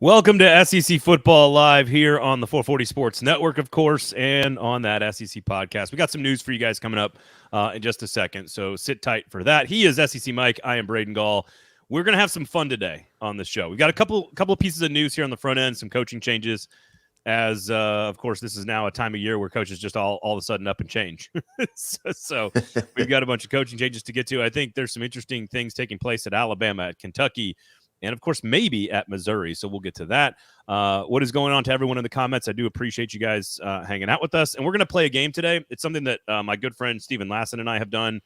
Welcome to SEC Football Live here on the 440 Sports Network, of course, and on that SEC podcast. We got some news for you guys coming up in just a second, so sit tight for that. He is SEC Mike. I am Braden Gall. We're going to have some fun today on the show. We've got a couple of pieces of news here on the front end, some coaching changes, as, of course, this is now a time of year where coaches just all of a sudden up and change. so we've got a bunch of coaching changes to get to. I think there's some interesting things taking place at Alabama, at Kentucky, and, of course, maybe at Missouri. So we'll get to that. What is going on to everyone in the comments? I do appreciate you guys hanging out with us. And we're going to play a game today. It's something that my good friend Stephen Lassen and I have done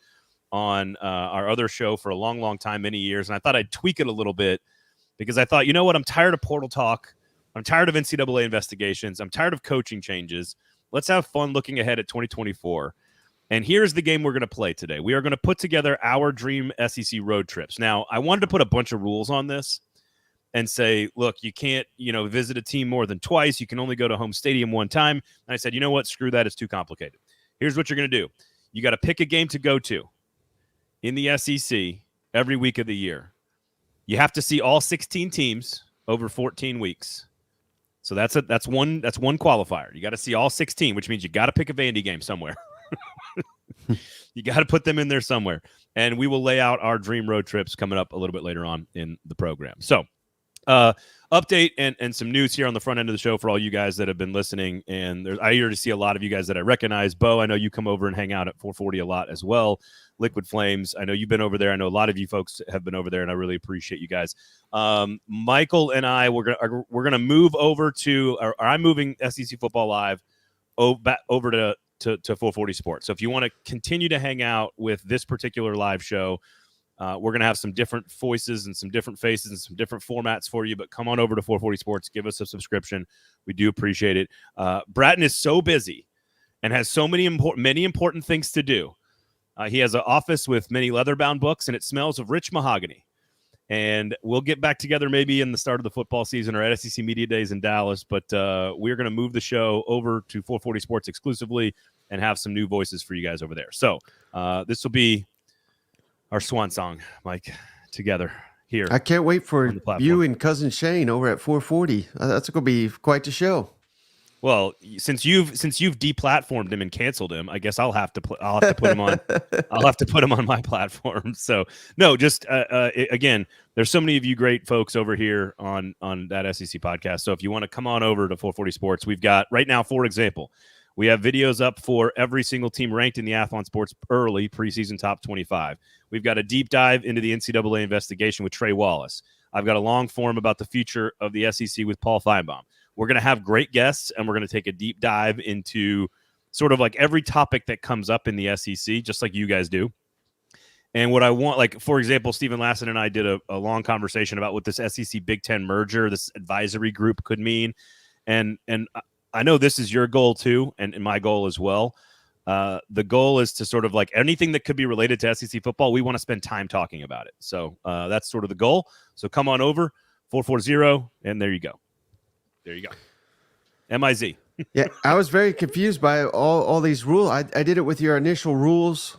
on our other show for a long, long time, many years. And I thought I'd tweak it a little bit because I thought, you know what? I'm tired of portal talk. I'm tired of NCAA investigations. I'm tired of coaching changes. Let's have fun looking ahead at 2024. And here's the game we're going to play today. We are going to put together our dream SEC road trips. Now, I wanted to put a bunch of rules on this and say, look, you can't, visit a team more than twice. You can only go to home stadium one time. And I said, you know what? Screw that. It's too complicated. Here's what you're going to do. You got to pick a game to go to in the SEC every week of the year. You have to see all 16 teams over 14 weeks. So that's one qualifier. You got to see all 16, which means you got to pick a Vandy game somewhere. You got to put them in there somewhere. And we will lay out our dream road trips coming up a little bit later on in the program. So update and some news here on the front end of the show for all you guys that have been listening. And I already see a lot of you guys that I recognize. Bo, I know you come over and hang out at 440 a lot as well. Liquid Flames, I know you've been over there. I know a lot of you folks have been over there, and I really appreciate you guys. Michael and I, we're gonna move over to, or I'm moving SEC Football Live back over to 440 Sports. So if you want to continue to hang out with this particular live show, we're going to have some different voices and some different faces and some different formats for you, but come on over to 440 Sports. Give us a subscription. We do appreciate it. Bratton is so busy and has so many important things to do. He has an office with many leather-bound books, and it smells of rich mahogany. And we'll get back together maybe in the start of the football season or at SEC Media Days in Dallas. But we're going to move the show over to 440 Sports exclusively and have some new voices for you guys over there. So this will be our swan song, Mike, together here. I can't wait for you and Cousin Shane over at 440. That's going to be quite the show. Well, since you've deplatformed him and canceled him, I guess I'll have to put him on. I'll have to put him on my platform. So no, just again, there's so many of you great folks over here on that SEC podcast. So if you want to come on over to 440 Sports, we've got right now, for example, we have videos up for every single team ranked in the Athlon Sports early preseason top 25. We've got a deep dive into the NCAA investigation with Trey Wallace. I've got a long form about the future of the SEC with Paul Feinbaum. We're going to have great guests, and we're going to take a deep dive into sort of like every topic that comes up in the SEC, just like you guys do. And what I want, like, for example, Stephen Lassen and I did a long conversation about what this SEC Big Ten merger, this advisory group could mean. And I know this is your goal too, and my goal as well. The goal is to sort of like anything that could be related to SEC football, we want to spend time talking about it. So that's sort of the goal. So come on over, 440, and there you go. There you go. MIZ. Yeah, I was very confused by all these rules. I did it with your initial rules.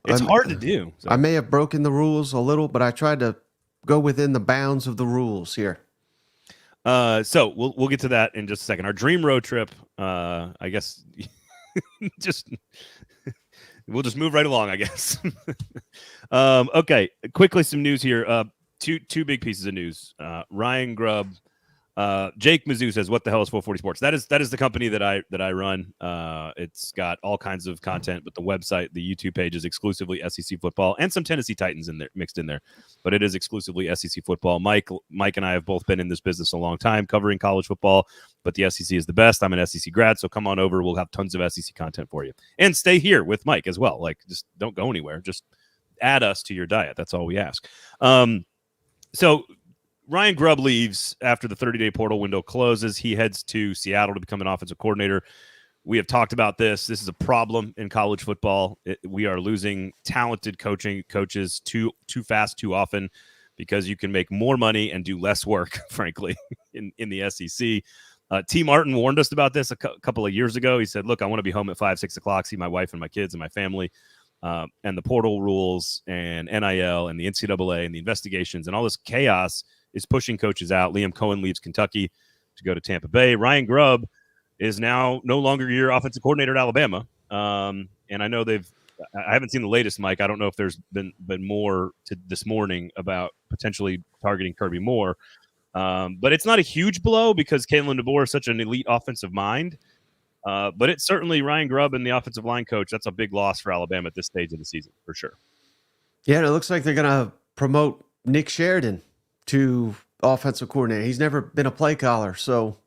It's hard to do. So. I may have broken the rules a little, but I tried to go within the bounds of the rules here. So we'll get to that in just a second. Our dream road trip, I guess, we'll just move right along, I guess. Okay, quickly some news here. Two big pieces of news. Ryan Grubb. Jake Mizzou says, "What the hell is 440 Sports?" That is the company that I run. It's got all kinds of content, but the website, the YouTube page is exclusively SEC football and some Tennessee Titans in there, mixed in there. But it is exclusively SEC football. Mike and I have both been in this business a long time, covering college football. But the SEC is the best. I'm an SEC grad, so come on over. We'll have tons of SEC content for you, and stay here with Mike as well. Like, just don't go anywhere. Just add us to your diet. That's all we ask. So. Ryan Grubb leaves after the 30-day portal window closes. He heads to Seattle to become an offensive coordinator. We have talked about this. This is a problem in college football. We are losing talented coaches too fast, too often, because you can make more money and do less work, frankly, in the SEC. T. Martin warned us about this a couple of years ago. He said, look, I want to be home at 5, 6 o'clock, see my wife and my kids and my family. And the portal rules and NIL and the NCAA and the investigations and all this chaos is pushing coaches out. Liam Cohen leaves Kentucky to go to Tampa Bay. Ryan Grubb is now no longer your offensive coordinator at Alabama. And I know I haven't seen the latest, Mike. I don't know if there's been more to this morning about potentially targeting Kirby Moore. But it's not a huge blow because Kalen DeBoer is such an elite offensive mind. But it's certainly Ryan Grubb and the offensive line coach. That's a big loss for Alabama at this stage of the season, for sure. Yeah, it looks like they're going to promote Nick Sheridan to offensive coordinator. He's never been a play caller, so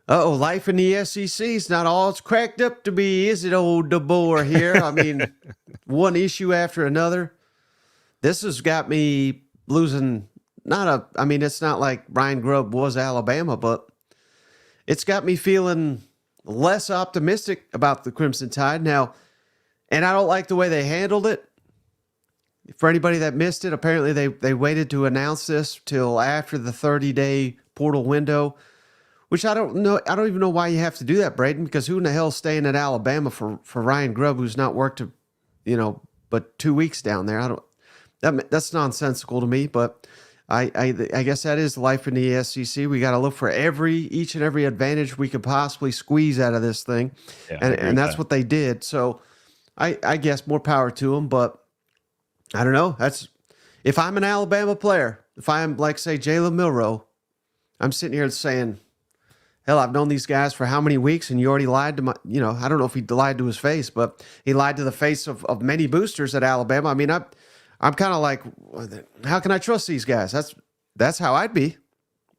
life in the SEC is not all it's cracked up to be, is it, old DeBoer here? I mean, one issue after another. This has got me losing. It's not like Ryan Grubb was Alabama, but it's got me feeling less optimistic about the Crimson Tide now. And I don't like the way they handled it. For anybody that missed it, apparently they waited to announce this till after the 30-day portal window, which I don't know. I don't even know why you have to do that, Braden, because who in the hell is staying at Alabama for Ryan Grubb, who's not worked but 2 weeks down there? That's nonsensical to me, but I guess that is life in the SEC. We got to look for each and every advantage we could possibly squeeze out of this thing, and that's what they did. So I guess more power to them, but I don't know. If I'm an Alabama player, if I'm like, say, Jalen Milroe, I'm sitting here saying, hell, I've known these guys for how many weeks, and you already lied to my, I don't know if he lied to his face, but he lied to the face of many boosters at Alabama. I mean, I'm kind of like, how can I trust these guys? That's how I'd be.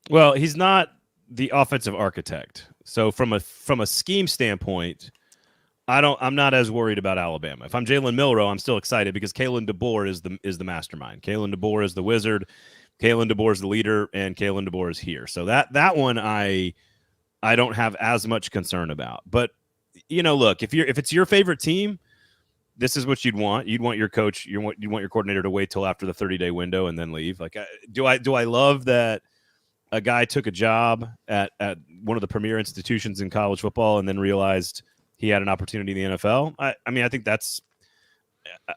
Well, he's not the offensive architect. So from a scheme standpoint, I'm not as worried about Alabama. If I'm Jalen Milroe, I'm still excited because Kalen DeBoer is the mastermind. Kalen DeBoer is the wizard. Kalen DeBoer is the leader, and Kalen DeBoer is here. So that one I don't have as much concern about. But look, if it's your favorite team, this is what you'd want. You'd want your coach, you want your coordinator to wait till after the 30-day window and then leave. Like, do I love that a guy took a job at one of the premier institutions in college football and then realized he had an opportunity in the NFL? I think that's,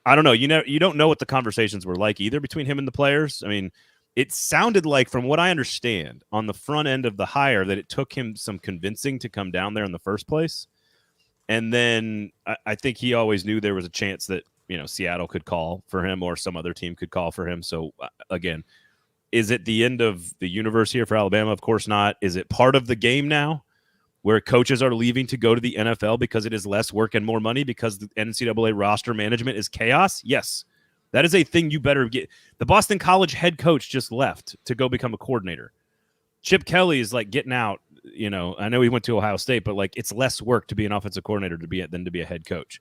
I don't know. You don't know what the conversations were like either between him and the players. I mean, it sounded like, from what I understand, on the front end of the hire, that it took him some convincing to come down there in the first place. And then I think he always knew there was a chance that, Seattle could call for him or some other team could call for him. So, again, is it the end of the universe here for Alabama? Of course not. Is it part of the game now where coaches are leaving to go to the NFL because it is less work and more money because the NCAA roster management is chaos? Yes. That is a thing you better get. The Boston College head coach just left to go become a coordinator. Chip Kelly is like getting out. I know he went to Ohio State, but like, it's less work to be an offensive coordinator than to be a head coach.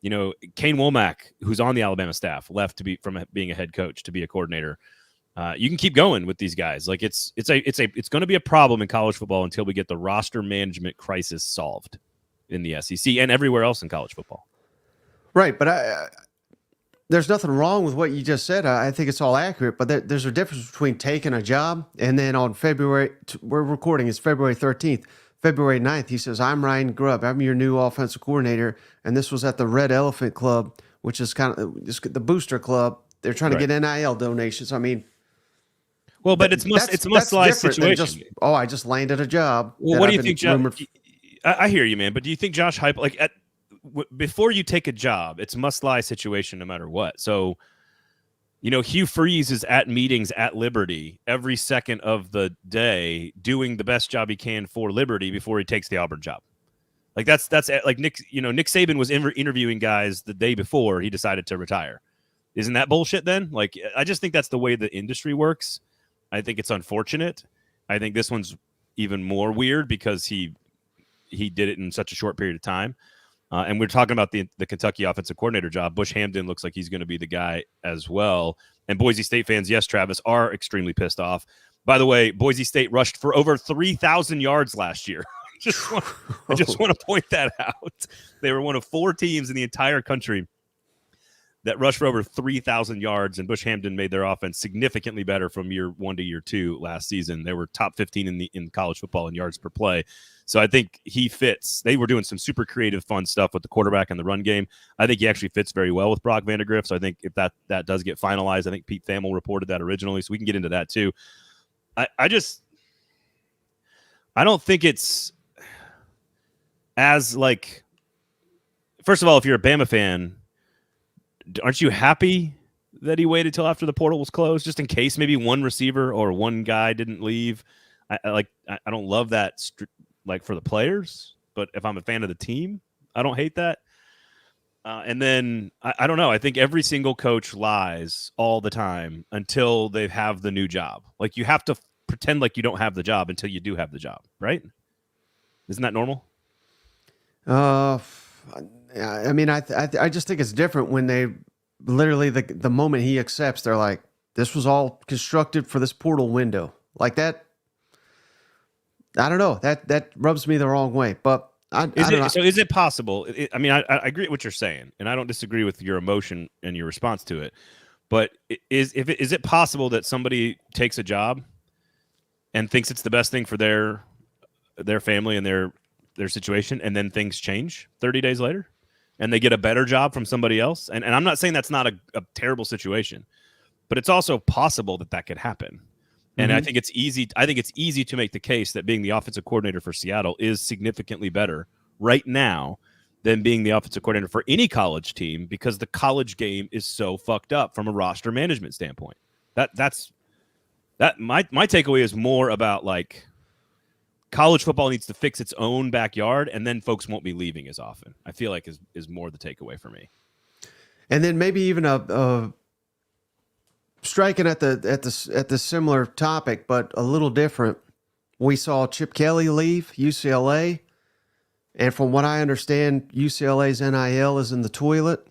Kane Womack, who's on the Alabama staff, left from being a head coach to be a coordinator. You can keep going with these guys. Like, it's going to be a problem in college football until we get the roster management crisis solved in the SEC and everywhere else in college football. Right, but there's nothing wrong with what you just said. I think it's all accurate, but there's a difference between taking a job and then on we're recording, it's February 13th, February 9th, he says, I'm Ryan Grubb, I'm your new offensive coordinator, and this was at the Red Elephant Club, which is kind of the booster club. They're trying to get NIL donations. I mean, well, but it's must-lie situation. I just landed a job. Well, what do you think, Josh? I hear you, man, but do you think Josh Heupel, before you take a job, it's must-lie situation no matter what. So, Hugh Freeze is at meetings at Liberty every second of the day doing the best job he can for Liberty before he takes the Auburn job. Like, that's like Nick Saban was interviewing guys the day before he decided to retire. Isn't that bullshit then? Like, I just think that's the way the industry works. I think it's unfortunate. I think this one's even more weird because he did it in such a short period of time. And we're talking about the Kentucky offensive coordinator job. Bush Hamden looks like he's going to be the guy as well. And Boise State fans, yes, Travis, are extremely pissed off. By the way, Boise State rushed for over 3,000 yards last year. I just want to point that out. They were one of 4 teams in the entire country that rushed for over 3,000 yards, and Bush Hampton made their offense significantly better from year 1 to year 2 last season. They were top 15 in college football in yards per play. So I think he fits. They were doing some super creative, fun stuff with the quarterback and the run game. I think he actually fits very well with Brock Vandagriff. So I think if that does get finalized, I think Pete Thamel reported that originally, so we can get into that too. I don't think it's as like, first of all, if you're a Bama fan, aren't you happy that he waited till after the portal was closed, just in case maybe one receiver or one guy didn't leave? I don't love that like for the players, but if I'm a fan of the team, I don't hate that. And then I don't know. I think every single coach lies all the time until they have the new job. Like you have to pretend like you don't have the job until you do have the job, right? Isn't that normal? I mean, I just think it's different when they literally the moment he accepts, they're like, this was all constructed for this portal window. Like that. I don't know. That rubs me the wrong way. But I don't know. So is it possible? I mean, I agree with what you're saying, and I don't disagree with your emotion and your response to it. But is it possible that somebody takes a job and thinks it's the best thing for their family and their situation, and then things change 30 days later, and they get a better job from somebody else? And I'm not saying that's not a terrible situation, but it's also possible that could happen. And I think it's easy. I think it's easy to make the case that being the offensive coordinator for Seattle is significantly better right now than being the offensive coordinator for any college team, because the college game is so fucked up from a roster management standpoint. That's my takeaway is more about like college football needs to fix its own backyard, and then folks won't be leaving as often. I feel like is more the takeaway for me. And then maybe even a striking at the similar topic, but a little different. We saw Chip Kelly leave UCLA, and from what I understand, UCLA's NIL is in the toilet.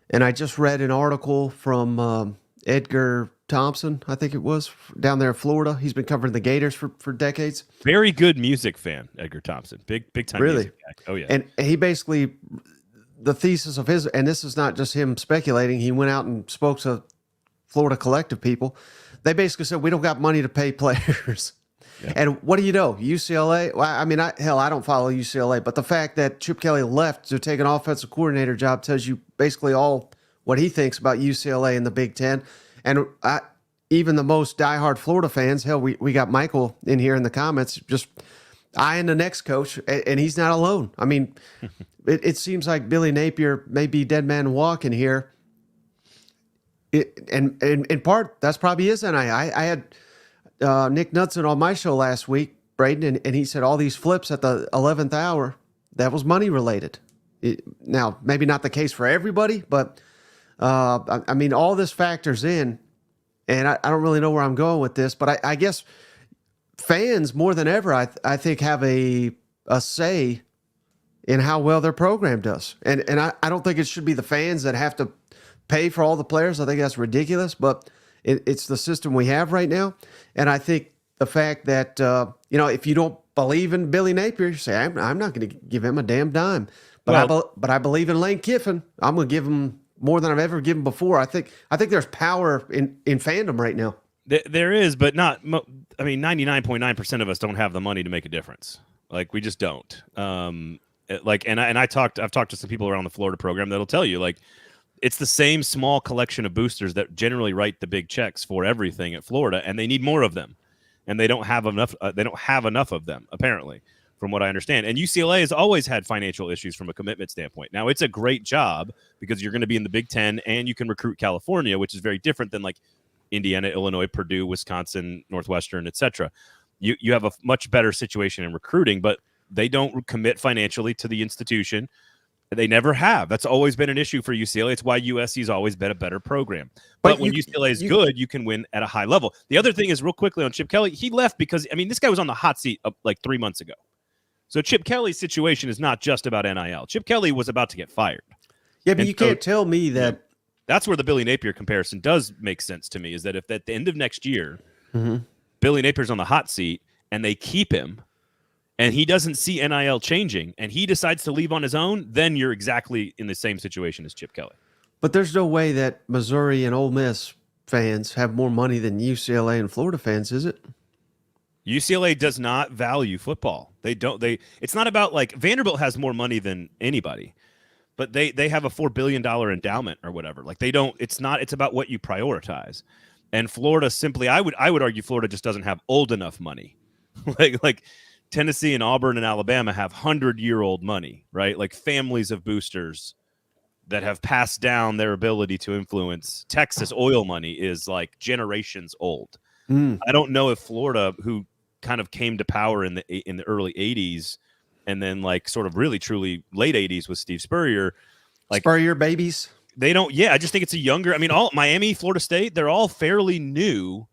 And I just read an article from Edgar Thompson, I think it was, down there in Florida. He's been covering the Gators for decades. Very good music fan, Edgar Thompson. Big time really? Music guy. Oh yeah. And he basically, the thesis of his, and this is not just him speculating, he went out and spoke to Florida Collective people. They basically said, we don't got money to pay players. Yeah. And what do you know? UCLA, well, I mean, I don't follow UCLA, but the fact that Chip Kelly left to take an offensive coordinator job tells you basically all what he thinks about UCLA and the Big Ten. And even the most diehard Florida fans, hell, we got Michael in here in the comments, just eyeing the next coach, and he's not alone. I mean, it seems like Billy Napier may be dead man walking here. And in part, that's probably his NIL. I had Nick Knudsen on my show last week, Braden, and he said all these flips at the 11th hour, that was money related. Now, maybe not the case for everybody, but I mean, all this factors in, and I don't really know where I'm going with this, but I guess fans more than ever, I think, have a say in how well their program does. And I don't think it should be the fans that have to pay for all the players. I think that's ridiculous, but it's the system we have right now. And I think the fact that, if you don't believe in Billy Napier, you say, I'm not going to give him a damn dime. But I believe in Lane Kiffin. I'm going to give him more than I've ever given before. I think there's power in fandom right now. There is, but not. I mean, 99.9% of us don't have the money to make a difference. Like, we just don't. I've talked to some people around the Florida program that'll tell you, like, it's the same small collection of boosters that generally write the big checks for everything at Florida, and they need more of them, and they don't have enough. They don't have enough of them, apparently, from what I understand. And UCLA has always had financial issues from a commitment standpoint. Now, it's a great job because you're going to be in the Big Ten and you can recruit California, which is very different than like Indiana, Illinois, Purdue, Wisconsin, Northwestern, etc. You have a much better situation in recruiting, but they don't commit financially to the institution. They never have. That's always been an issue for UCLA. It's why USC's always been a better program. But when UCLA is good, you can win at a high level. The other thing is, real quickly on Chip Kelly, he left because, I mean, this guy was on the hot seat like 3 months ago. So Chip Kelly's situation is not just about NIL. Chip Kelly was about to get fired. Yeah, but you can't tell me that. That's where the Billy Napier comparison does make sense to me, is that if at the end of next year, Billy Napier's on the hot seat and they keep him, and he doesn't see NIL changing, and he decides to leave on his own, then you're exactly in the same situation as Chip Kelly. But there's no way that Missouri and Ole Miss fans have more money than UCLA and Florida fans, is it? UCLA does not value football. They don't. It's not about like Vanderbilt has more money than anybody, but they have a $4 billion endowment or whatever. Like they don't. It's not. It's about what you prioritize. And Florida simply, I would argue, Florida just doesn't have old enough money. like Tennessee and Auburn and Alabama have 100-year-old money, right? Like families of boosters that have passed down their ability to influence. Texas oil money is like generations old. I don't know if Florida, who kind of came to power in the early 80s and then like sort of really truly late 80s with Steve Spurrier, like Spurrier babies. They don't. Yeah, I just think it's a younger. I mean, all Miami, Florida State, they're all fairly new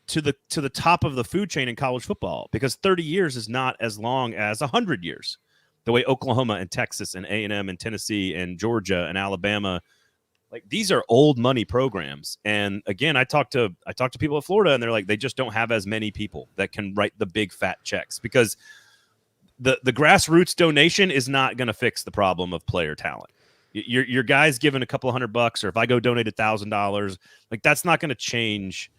to the top of the food chain in college football, because 30 years is not as long as 100 years. The way Oklahoma and Texas and A&M and Tennessee and Georgia and Alabama, like these are old money programs. And again, I talked to people at Florida, and they're like, they just don't have as many people that can write the big fat checks, because the grassroots donation is not going to fix the problem of player talent. Your guy's giving a couple $100, or if I go donate $1,000, like that's not going to change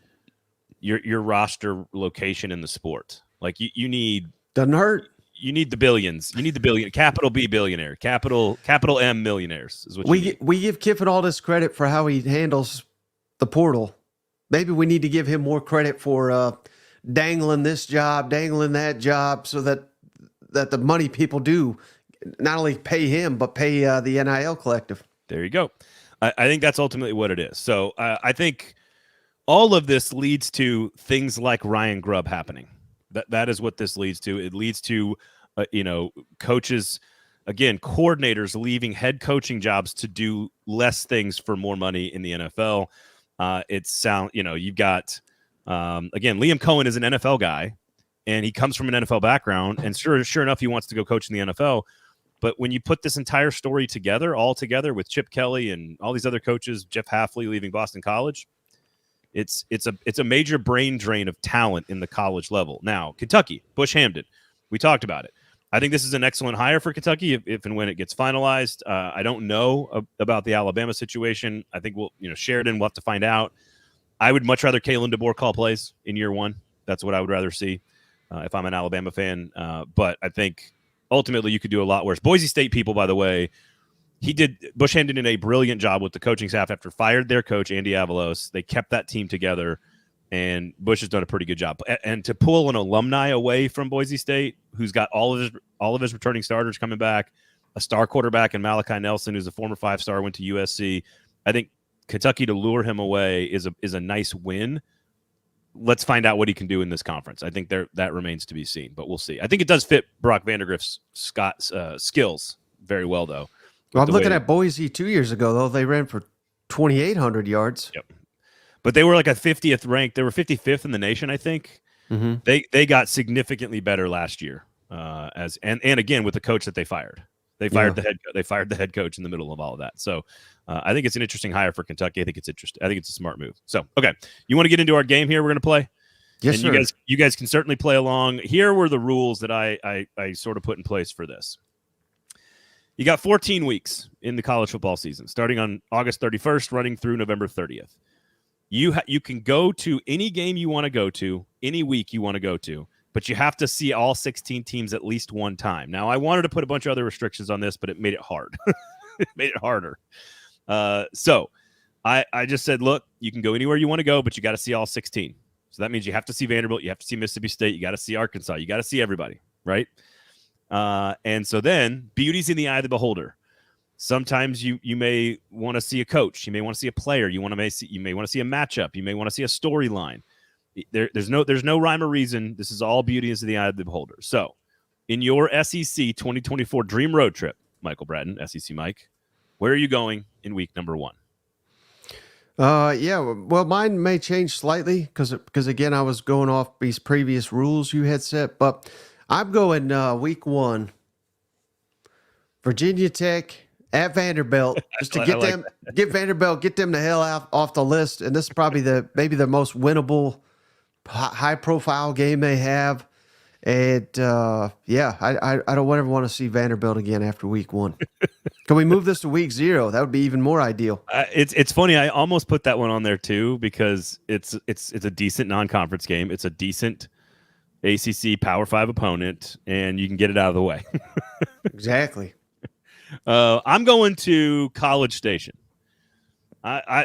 your roster location in the sport. Like you need, doesn't hurt. You need the billions. You need the billion, capital B billionaire, capital M millionaires is what we give Kiffin all this credit for how he handles the portal. Maybe we need to give him more credit for dangling this job, dangling that job, so that the money people do not only pay him, but pay the NIL collective. There you go. I think that's ultimately what it is. So I think all of this leads to things like Ryan Grubb happening. That is what this leads to. It leads to, coaches, again, coordinators leaving head coaching jobs to do less things for more money in the NFL. You've got, again, Liam Cohen is an NFL guy, and he comes from an NFL background, and sure enough, he wants to go coach in the NFL. But when you put this entire story all together with Chip Kelly and all these other coaches, Jeff Hafley leaving Boston College, it's a major brain drain of talent in the college level. Now, Kentucky, Bush Hamdan, we talked about it. I think this is an excellent hire for Kentucky if and when it gets finalized. I don't know about the Alabama situation. I think Sheridan, we'll have to find out. I would much rather Kalen DeBoer call plays in year one. That's what I would rather see if I'm an Alabama fan. But I think ultimately you could do a lot worse. Boise State people, by the way, Bush Hamdan did a brilliant job with the coaching staff after fired their coach, Andy Avalos. They kept that team together, and Bush has done a pretty good job. And to pull an alumni away from Boise State, who's got all of his returning starters coming back, a star quarterback in Malachi Nelson, who's a former 5-star, went to USC. I think Kentucky, to lure him away is a nice win. Let's find out what he can do in this conference. I think that remains to be seen, but we'll see. I think it does fit Brock Vandegrift's skills very well, though. Well, I'm looking at Boise 2 years ago, though. They ran for 2,800 yards. Yep. But they were like a 50th ranked. They were 55th in the nation, I think. Mm-hmm. They got significantly better last year, and again with the coach that they fired. They fired the head coach in the middle of all of that. So I think it's an interesting hire for Kentucky. I think it's interesting. I think it's a smart move. So okay, you want to get into our game here? We're going to play. Yes, and sir. You guys can certainly play along. Here were the rules that I sort of put in place for this. You got 14 weeks in the college football season, starting on August 31st, running through November 30th. You can go to any game you want to go to, any week you want to go to, but you have to see all 16 teams at least one time. Now, I wanted to put a bunch of other restrictions on this, but it made it hard. It made it harder. So I just said, look, you can go anywhere you want to go, but you got to see all 16. So that means you have to see Vanderbilt, you have to see Mississippi State, you got to see Arkansas, you got to see everybody, right? And so then beauty's in the eye of the beholder. Sometimes you may want to see a coach, you may want to see a player, you may want to see a matchup, you may want to see a storyline. There's no rhyme or reason. This is all beauty is in the eye of the beholder. So in your SEC 2024 dream road trip, Michael Bratton, SEC Mike, where are you going in week number 1? Yeah, well, mine may change slightly because again, I was going off these previous rules you had set, but I'm going week 1, Virginia Tech at Vanderbilt, just to get Vanderbilt, get them the hell off the list. And this is probably maybe the most winnable, high profile game they have. And I don't ever want to see Vanderbilt again after week 1. Can we move this to week 0? That would be even more ideal. It's funny. I almost put that one on there too because it's a decent non-conference game. It's a decent ACC Power 5 opponent, and you can get it out of the way. Exactly. I'm going to College Station.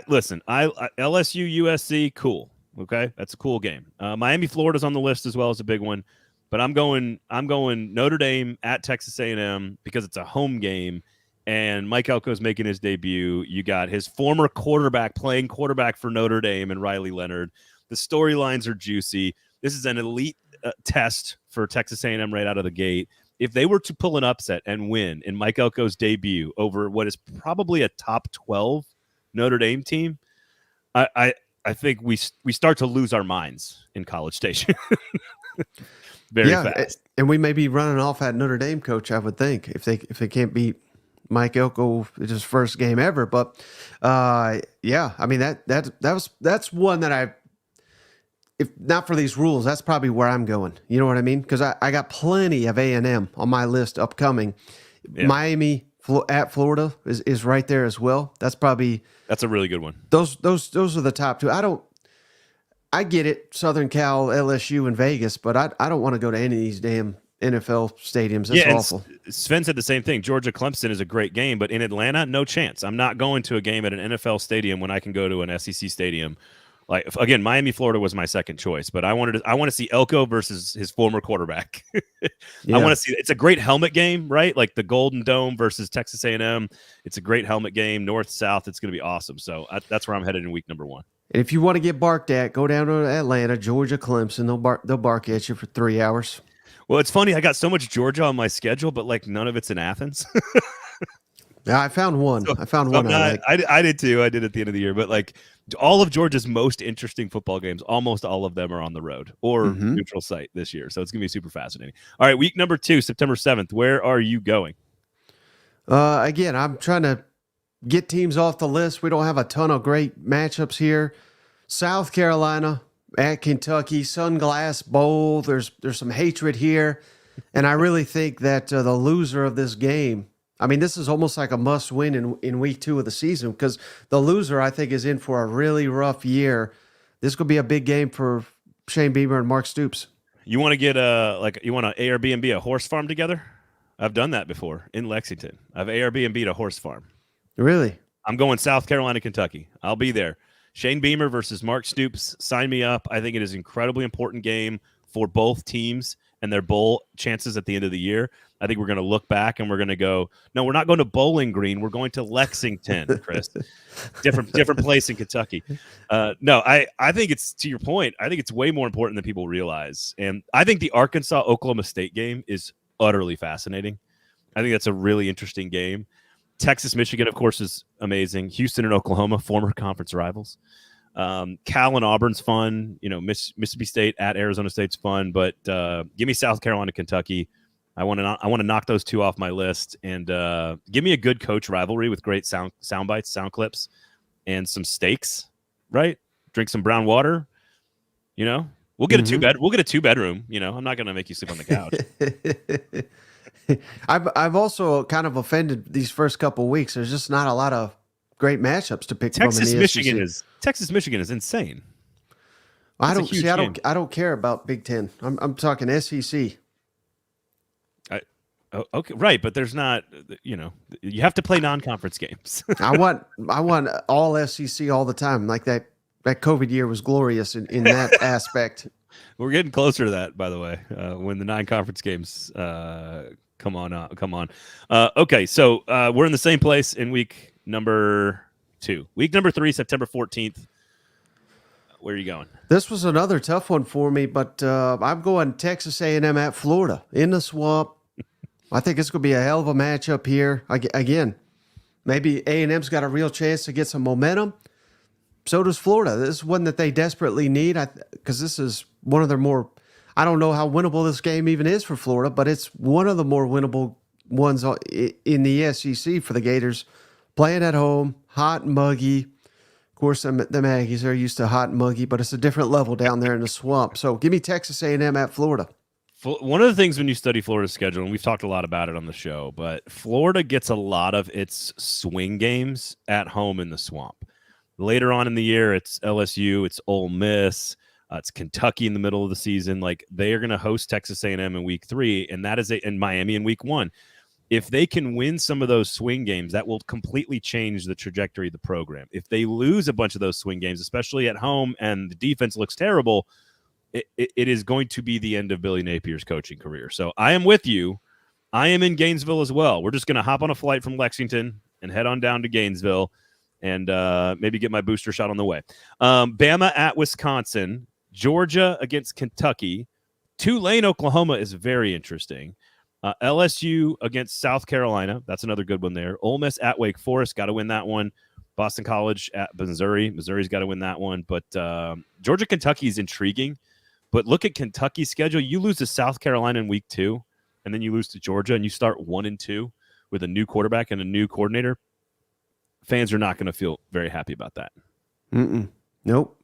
Listen. LSU USC, cool. Okay, that's a cool game. Miami Florida's on the list as well as a big one, but I'm going Notre Dame at Texas A&M because it's a home game. And Mike Elko's making his debut. You got his former quarterback playing quarterback for Notre Dame and Riley Leonard. The storylines are juicy. This is an elite test for Texas A&M right out of the gate. If they were to pull an upset and win in Mike Elko's debut over what is probably a top 12 Notre Dame team, I think we start to lose our minds in College Station. Very fast. And we may be running off that Notre Dame coach, I would think, if they can't beat Mike Elko, it's his first game ever. But yeah, I mean that's one that if not for these rules, that's probably where I'm going. You know what I mean? Because I got plenty of A&M on my list upcoming. Yeah. Miami at Florida is right there as well. That's a really good one. Those are the top two. I get it, Southern Cal, LSU, and Vegas, but I don't want to go to any of these damn NFL stadiums. That's awful. Sven said the same thing. Georgia Clemson is a great game, but in Atlanta, no chance. I'm not going to a game at an NFL stadium when I can go to an SEC stadium. Like again, Miami, Florida was my second choice, but I want to see Elko versus his former quarterback. Yeah. I want to see. It's a great helmet game, right? Like the Golden Dome versus Texas A&M. It's a great helmet game, north south. It's going to be awesome. So that's where I'm headed in week number 1. And if you want to get barked at, go down to Atlanta, Georgia, Clemson. They'll bark at you for 3 hours. Well, it's funny. I got so much Georgia on my schedule, but like none of it's in Athens. Yeah, I found one. I did too. I did at the end of the year, but like all of Georgia's most interesting football games, almost all of them are on the road or neutral site this year. So it's gonna be super fascinating. All right, week number 2, September 7th. Where are you going? Again, I'm trying to get teams off the list. We don't have a ton of great matchups here. South Carolina at Kentucky, Sunglass Bowl. There's some hatred here, and I really think that the loser of this game. I mean, this is almost like a must-win in week 2 of the season because the loser, I think, is in for a really rough year. This could be a big game for Shane Beamer and Mark Stoops. You want to get you want to Airbnb a horse farm together? I've done that before in Lexington. I've Airbnb'd a horse farm. Really? I'm going South Carolina, Kentucky. I'll be there. Shane Beamer versus Mark Stoops. Sign me up. I think it is an incredibly important game for both teams and their bowl chances at the end of the year. I think we're going to look back and we're going to go, no, we're not going to Bowling Green. We're going to Lexington, Chris. different place in Kentucky. No, I think it's, to your point, I think it's way more important than people realize. And I think the Arkansas-Oklahoma State game is utterly fascinating. I think that's a really interesting game. Texas, Michigan, of course, is amazing. Houston and Oklahoma, former conference rivals. Cal and Auburn's fun. You know, Mississippi State at Arizona State's fun. But give me South Carolina, Kentucky. I want to knock those two off my list, and give me a good coach rivalry with great sound bites, sound clips, and some steaks. Right? Drink some brown water. You know, we'll get We'll get a 2-bedroom. You know, I'm not going to make you sleep on the couch. I've also kind of offended these first couple of weeks. There's just not a lot of great matchups to pick from in the SEC. Texas Michigan is insane. I don't care about Big Ten. I'm talking SEC. Okay, right, but there's not. You know, you have to play non-conference games. I want all SEC all the time. Like that COVID year was glorious in that aspect. We're getting closer to that, by the way. When the non-conference games come on. Okay, so we're in the same place in week number 2. Week number 3, September 14th. Where are you going? This was another tough one for me, but I'm going Texas A&M at Florida in the swamp. I think it's going to be a hell of a matchup here. Again, maybe A&M's got a real chance to get some momentum. So does Florida. This is one that they desperately need because this is one of their more – I don't know how winnable this game even is for Florida, but it's one of the more winnable ones in the SEC for the Gators. Playing at home, hot and muggy. Of course, the Aggies are used to hot and muggy, but it's a different level down there in the swamp. So give me Texas A&M at Florida. One of the things when you study Florida's schedule, and we've talked a lot about it on the show, but Florida gets a lot of its swing games at home in the Swamp. Later on in the year, it's LSU, it's Ole Miss, it's Kentucky in the middle of the season. Like, they are going to host Texas A&M in week 3, and that is in Miami in week 1. If they can win some of those swing games, that will completely change the trajectory of the program. If they lose a bunch of those swing games, especially at home, and the defense looks terrible, it is going to be the end of Billy Napier's coaching career. So I am with you. I am in Gainesville as well. We're just going to hop on a flight from Lexington and head on down to Gainesville and maybe get my booster shot on the way. Bama at Wisconsin, Georgia against Kentucky, Tulane, Oklahoma is very interesting. LSU against South Carolina. That's another good one there. Ole Miss at Wake Forest. Got to win that one. Boston College at Missouri. Missouri's got to win that one. But Georgia, Kentucky is intriguing. But look at Kentucky's schedule. You lose to South Carolina in week 2, and then you lose to Georgia, and you start 1-2 with a new quarterback and a new coordinator. Fans are not going to feel very happy about that. Nope.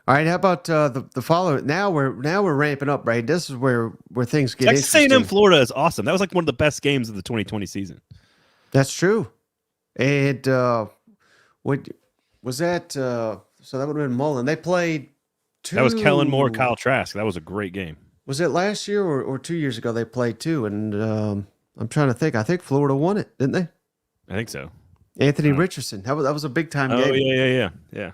All right, how about the following? Now we're ramping up, right? This is where things get Texas interesting. A&M Florida is awesome. That was like one of the best games of the 2020 season. That's true. And what was that? So that would have been Mullen. They played 2. That was Kellen Moore, Kyle Trask. That was a great game. Was it last year or 2 years ago they played 2? And I'm trying to think. I think Florida won it, didn't they? I think so. Anthony Richardson. That was a big time game. Yeah.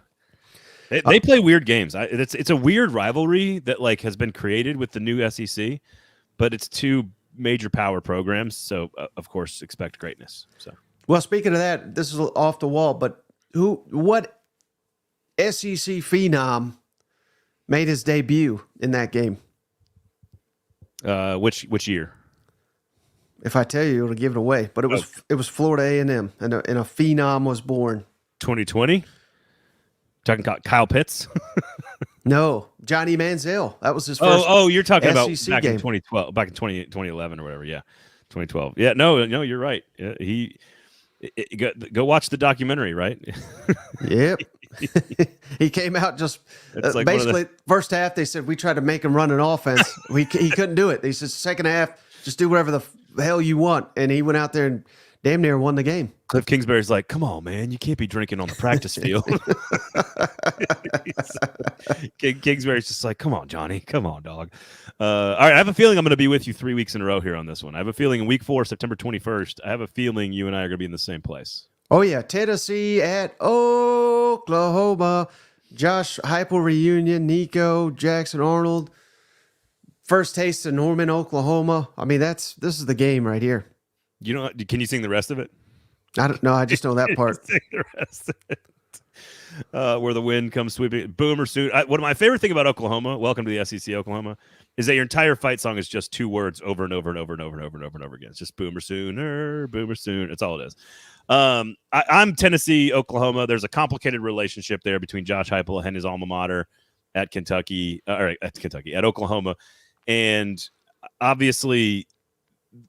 They play weird games. It's a weird rivalry that like has been created with the new SEC, but it's 2 major power programs. So of course, expect greatness. So well, speaking of that, this is off the wall, but what SEC phenom made his debut in that game? Which year? If I tell you, it'll give it away. But it was Florida A&M, and a phenom was born. 2020. Talking about Kyle Pitts? No, Johnny Manziel. That was his first. You're talking about back game. in 2012, back in 2011 or whatever. Yeah, 2012. Yeah, no, you're right. Yeah, go watch the documentary, right? Yep. He came out just like basically first half. They said we tried to make him run an offense. He couldn't do it. They said second half, just do whatever the hell you want, and he went out there and damn near won the game. Cliff Kingsbury's like, come on, man, you can't be drinking on the practice field. Kingsbury's just like, come on, Johnny, come on, dog. All right, I have a feeling I'm going to be with you 3 weeks in a row here on this one. I have a feeling in week 4, September 21st, I have a feeling you and I are going to be in the same place. Oh, yeah, Tennessee at Oklahoma. Josh Heupel reunion, Nico, Jackson Arnold. First taste of Norman, Oklahoma. I mean, this is the game right here. You know, can you sing the rest of it? I don't know. I just know that part. Sing the rest of it. Where the wind comes sweeping, boomer suit. One of my favorite thing about Oklahoma, welcome to the SEC, Oklahoma, is that your entire fight song is just 2 words over and over and over and over and over and over and over again. It's just boomer sooner, boomer soon. That's all it is. I'm Tennessee, Oklahoma. There's a complicated relationship there between Josh Heupel and his alma mater at Kentucky, at Oklahoma, and obviously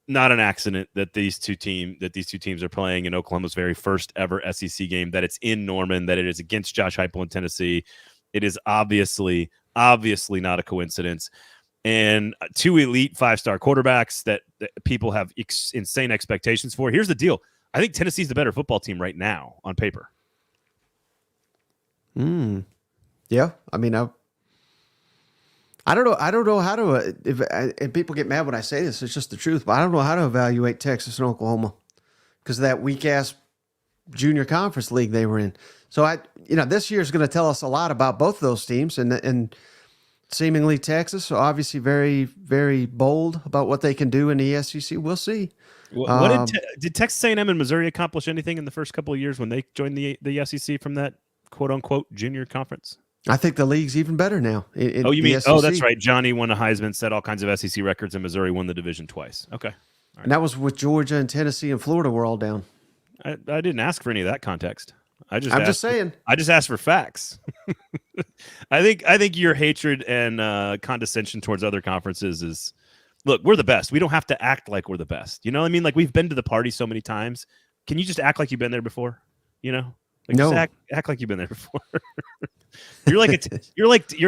not an accident that these two teams are playing in Oklahoma's very first ever SEC game, that it's in Norman, that it is against Josh Heupel in Tennessee. It is obviously not a coincidence. And 2 elite 5-star quarterbacks that people have insane expectations for. Here's the deal. I think Tennessee's the better football team right now on paper. Yeah. I mean, I don't know how to, and people get mad when I say this, it's just the truth, but I don't know how to evaluate Texas and Oklahoma because of that weak-ass junior conference league they were in. So, this year is going to tell us a lot about both of those teams, and seemingly Texas, obviously very, very bold about what they can do in the SEC. We'll see. Did Texas A&M and Missouri accomplish anything in the first couple of years when they joined the SEC from that quote-unquote junior conference? I think the league's even better now. You mean? Oh, that's right. Johnny won a Heisman, set all kinds of SEC records, and Missouri won the division twice. Okay, all right. And that was with Georgia and Tennessee and Florida were all down. I didn't ask for any of that context. I'm just saying. I just asked for facts. I think your hatred and condescension towards other conferences is, look, we're the best. We don't have to act like we're the best. You know what I mean? Like, we've been to the party so many times. Can you just act like you've been there before? You know? Like, no. Just act like you've been there before. You're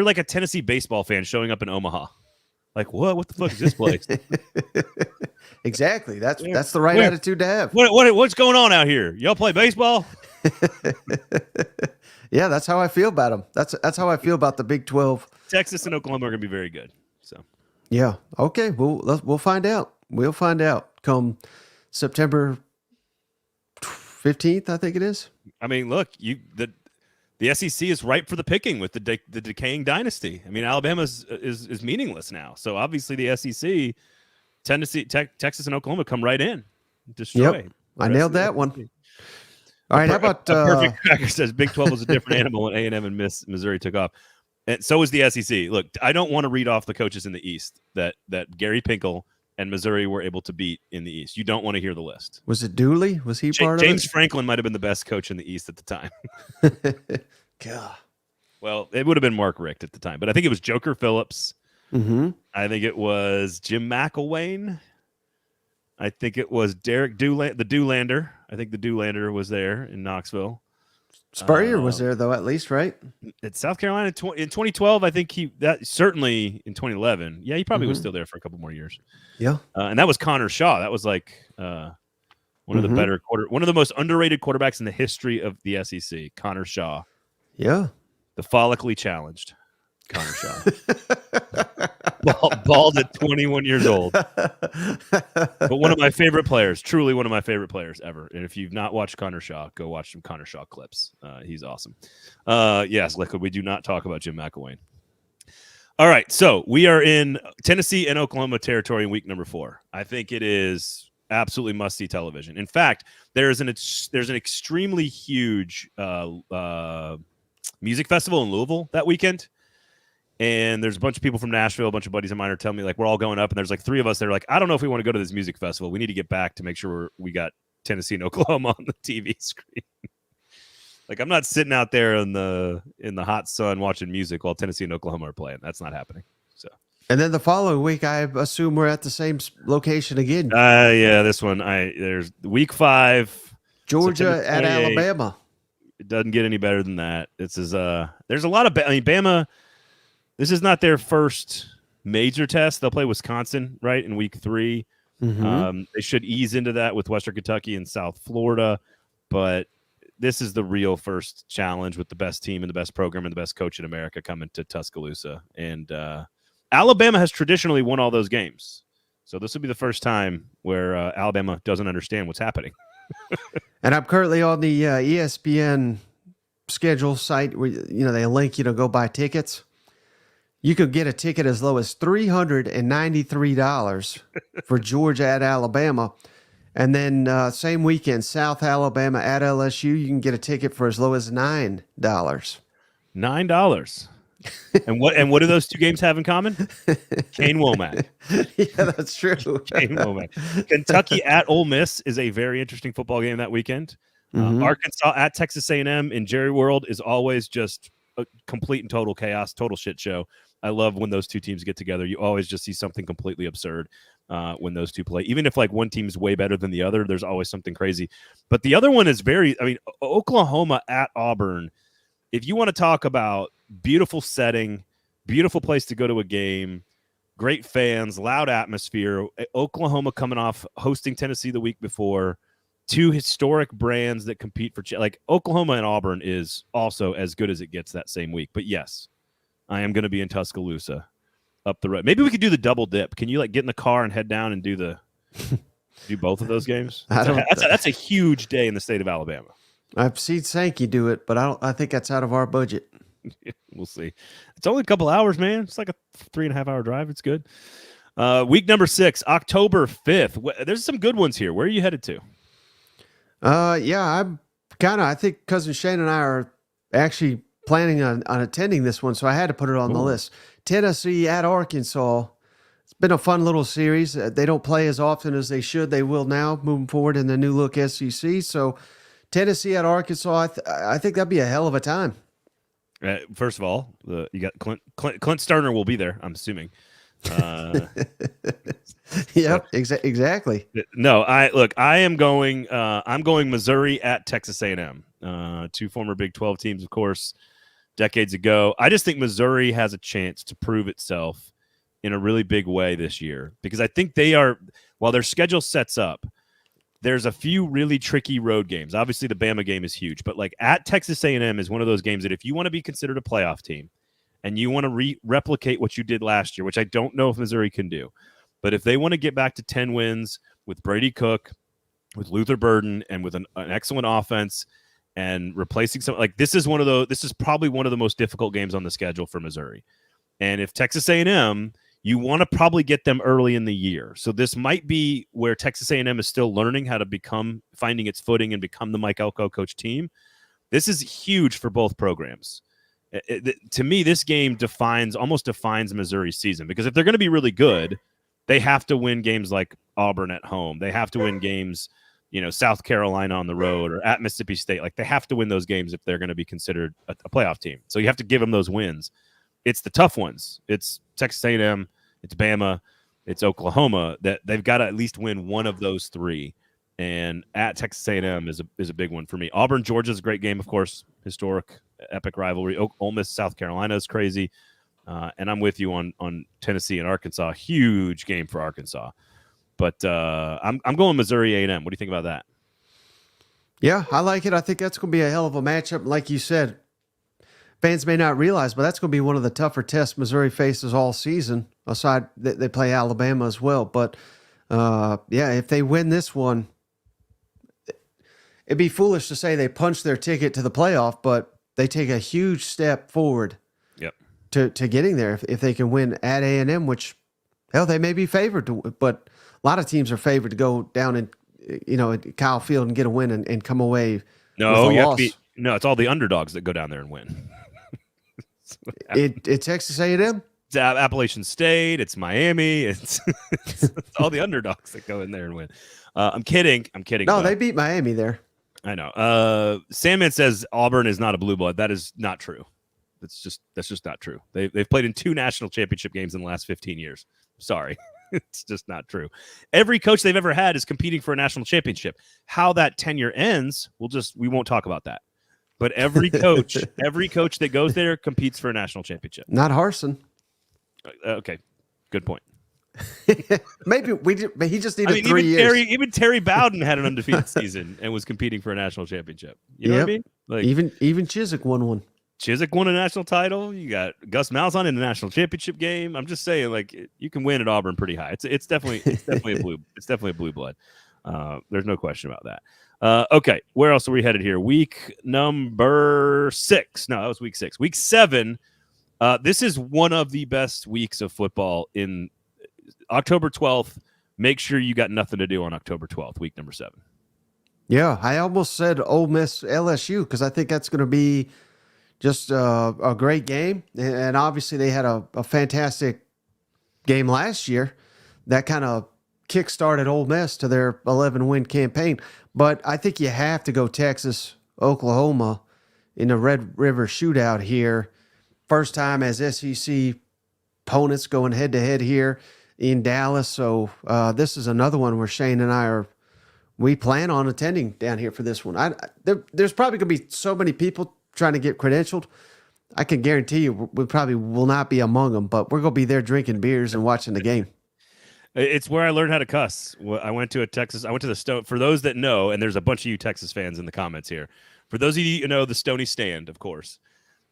like a Tennessee baseball fan showing up in Omaha. Like, what the fuck is this place? Exactly. Where- That's the right where- attitude to have. What's going on out here? Y'all play baseball? Yeah, that's how I feel about them. That's how I feel about the Big 12. Texas and Oklahoma are going to be very good. So, Yeah. Okay. We'll find out. We'll find out come September 15th, I think it is. I mean, look, the SEC is ripe for the picking with the decaying dynasty. I mean, Alabama is meaningless now. So obviously the SEC, Tennessee, Texas, and Oklahoma come right in, destroy. Yep. I nailed that one. All right. How about Perfect Cracker says Big 12 was a different animal when A&M and Missouri took off, and so is the SEC. Look, I don't want to read off the coaches in the East that Gary Pinkel and Missouri were able to beat in the East. You don't want to hear the list. Was it Dooley? Was he part James of it? Franklin might have been the best coach in the East at the time. God. Well, it would have been Mark Richt at the time, but I think it was Joker Phillips. Mm-hmm. I think it was Jim McElwain. I think it was Derek the Doolander. I think the Doolander was there in Knoxville. Spurrier was there though, at least, right? At South Carolina in 2012. I think certainly in 2011. Yeah, he probably was still there for a couple more years. Yeah, and that was Connor Shaw. That was like one of the better one of the most underrated quarterbacks in the history of the SEC. Connor Shaw. Yeah, the follically challenged Connor Shaw. Bald at 21 years old. But one of my favorite players, truly one of my favorite players ever. And if you've not watched Connor Shaw, go watch some Connor Shaw clips. He's awesome. Yes, Liquid, we do not talk about Jim McElwain. All right, so we are in Tennessee and Oklahoma territory in week number 4. I think it is absolutely must-see television. In fact, there's an extremely huge music festival in Louisville that weekend. And there's a bunch of people from Nashville, a bunch of buddies of mine are telling me, like, we're all going up, and there's like 3 of us that are like, I don't know if we want to go to this music festival. We need to get back to make sure we got Tennessee and Oklahoma on the TV screen. Like, I'm not sitting out there in the hot sun watching music while Tennessee and Oklahoma are playing. That's not happening. So, and then the following week, I assume we're at the same location again. Yeah, this one, there's week 5, Georgia at Alabama. It doesn't get any better than that. There's a lot of Bama. This is not their first major test. They'll play Wisconsin, right, in week 3. Mm-hmm. They should ease into that with Western Kentucky and South Florida. But this is the real first challenge with the best team and the best program and the best coach in America coming to Tuscaloosa. And Alabama has traditionally won all those games. So this will be the first time where Alabama doesn't understand what's happening. And I'm currently on the ESPN schedule site where they link you to go buy tickets. You could get a ticket as low as $393 for Georgia at Alabama. And then same weekend, South Alabama at LSU, you can get a ticket for as low as $9. $9. And what do those 2 games have in common? Kane Womack. Yeah, that's true. Kane Womack. Kentucky at Ole Miss is a very interesting football game that weekend. Arkansas at Texas A&M in Jerry World is always just a complete and total chaos, total shit show. I love when those 2 teams get together. You always just see something completely absurd when those 2 play. Even if like one team's way better than the other, there's always something crazy. But the other one is Oklahoma at Auburn. If you want to talk about beautiful setting, beautiful place to go to a game, great fans, loud atmosphere, Oklahoma coming off hosting Tennessee the week before, 2 historic brands that compete for like Oklahoma and Auburn is also as good as it gets that same week. But yes, I am going to be in Tuscaloosa up the road. Maybe we could do the double dip. Can you like get in the car and head down and do both of those games? That's a huge day in the state of Alabama. I've seen Sankey do it, but I think that's out of our budget. We'll see. It's only a couple hours, man. It's like a 3.5 hour drive. It's good. Week number 6, October 5th. There's some good ones here. Where are you headed to? Yeah, I think Cousin Shane and I are actually planning on attending this one, so I had to put it on the list. Tennessee at Arkansas. It's been a fun little series. They don't play as often as they should. They will now, moving forward in the new look SEC. So Tennessee at Arkansas, I think that'd be a hell of a time. First of all, you got Clint Sterner will be there, I'm assuming. Yep, exactly. No, I am going. I'm going Missouri at Texas A&M. 2 former Big 12 teams, of course, decades ago. I just think Missouri has a chance to prove itself in a really big way this year, because I think they are, while their schedule sets up, there's a few really tricky road games. Obviously, the Bama game is huge, but like at Texas A&M is one of those games that if you want to be considered a playoff team and you want to replicate what you did last year, which I don't know if Missouri can do, but if they want to get back to 10 wins with Brady Cook, with Luther Burden, and with an excellent offense and replacing some, like this is probably one of the most difficult games on the schedule for Missouri. And if Texas A&M, you want to probably get them early in the year. So this might be where Texas A&M is still learning how to finding its footing and become the Mike Elko coach team. This is huge for both programs. To me, this game almost defines Missouri's season, because if they're going to be really good, they have to win games like Auburn at home. They have to win games, South Carolina on the road or at Mississippi State. Like they have to win those games if they're going to be considered a playoff team. So you have to give them those wins. It's the tough ones. It's Texas A&M, it's Bama, it's Oklahoma, that they've got to at least win one of those three. And at Texas A&M is a big one for me. Auburn, Georgia is a great game, of course, historic, epic rivalry. Ole Miss, South Carolina is crazy. And I'm with you on Tennessee and Arkansas. Huge game for Arkansas. But I'm going Missouri A&M. What do you think about that? Yeah, I like it. I think that's going to be a hell of a matchup. Like you said, fans may not realize, but that's going to be one of the tougher tests Missouri faces all season. Aside, they play Alabama as well. But, if they win this one, it'd be foolish to say they punch their ticket to the playoff, but they take a huge step forward to getting there if they can win at A&M, which, hell, they may be favored to, but a lot of teams are favored to go down and, at Kyle Field and get a win and come away No, with a loss. It's all the underdogs that go down there and win. It's Texas A&M? It's Appalachian State. It's Miami. It's all the underdogs that go in there and win. I'm kidding. No, they beat Miami there. I know. Sandman says Auburn is not a blue blood. That is not true. That's just not true. They've played in 2 national championship games in the last 15 years. Sorry. It's just not true. Every coach they've ever had is competing for a national championship. How that tenure ends, we won't talk about that. But every coach that goes there competes for a national championship. Not Harsin. Okay, good point. Maybe he just needed 3 years. Even Terry Bowden had an undefeated season and was competing for a national championship. You know what I mean? Like even Chiswick won one. Chiswick won a national title. You got Gus Malzahn in the national championship game. I'm just saying, like, you can win at Auburn pretty high. It's definitely a blue blood. There's no question about that. Okay, where else are we headed here? Week number 6. No, that was week 6. Week 7. This is one of the best weeks of football in October 12th. Make sure you got nothing to do on October 12th, week number 7. Yeah, I almost said Ole Miss LSU because I think that's going to be just a great game. And obviously they had a fantastic game last year that kind of kick-started Ole Miss to their 11-win campaign. But I think you have to go Texas, Oklahoma in the Red River Shootout here. First time as SEC opponents going head-to-head here in Dallas. So this is another one where Shane and I we plan on attending down here for this one. There's probably going to be so many people trying to get credentialed. I can guarantee you we probably will not be among them, but we're going to be there drinking beers and watching the game. It's where I learned how to cuss. I went to the Stone. For those that know, and there's a bunch of you Texas fans in the comments here. For those of you who know the Stony Stand, of course.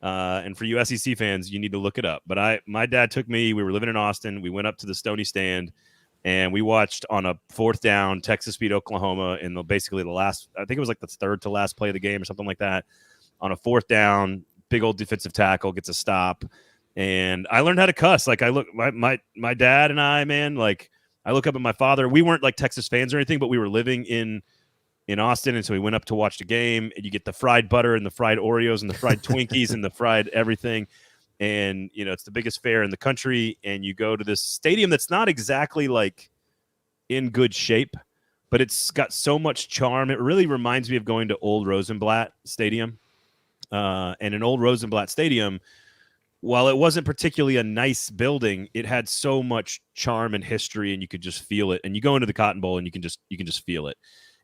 And for you SEC fans, you need to look it up. But my dad took me, we were living in Austin. We went up to the Stony Stand and we watched on a 4th down, Texas beat Oklahoma in basically the last, I think it was like the 3rd to last play of the game or something like that. On a 4th down, big old defensive tackle gets a stop. And I learned how to cuss. Like my dad and I, man, like I look up at my father. We weren't like Texas fans or anything, but we were living in Austin. And so we went up to watch the game, and you get the fried butter and the fried Oreos and the fried Twinkies and the fried everything. And, it's the biggest fair in the country. And you go to this stadium that's not exactly like in good shape, but it's got so much charm. It really reminds me of going to Old Rosenblatt Stadium. And in Old Rosenblatt Stadium, while it wasn't particularly a nice building, it had so much charm and history, and you could just feel it. And you go into the Cotton Bowl, and you can just feel it.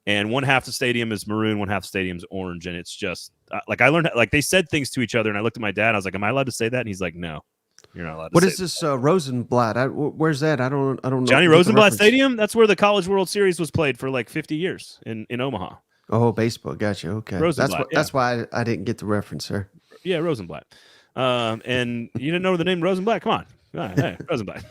And one half the stadium is maroon, one half the stadium is orange, and it's just like I learned. Like they said things to each other, and I looked at my dad. I was like, "Am I allowed to say that?" And he's like, "No." You're not allowed to What say is this Rosenblatt? Where's that? I don't know. Johnny Rosenblatt Stadium? That's where the College World Series was played for like 50 years in Omaha. Oh, baseball. Gotcha. Okay. Rosenblatt, That's why I didn't get the reference there. Yeah, Rosenblatt. And you didn't know the name Rosenblatt? Come on. Hey, Rosenblatt.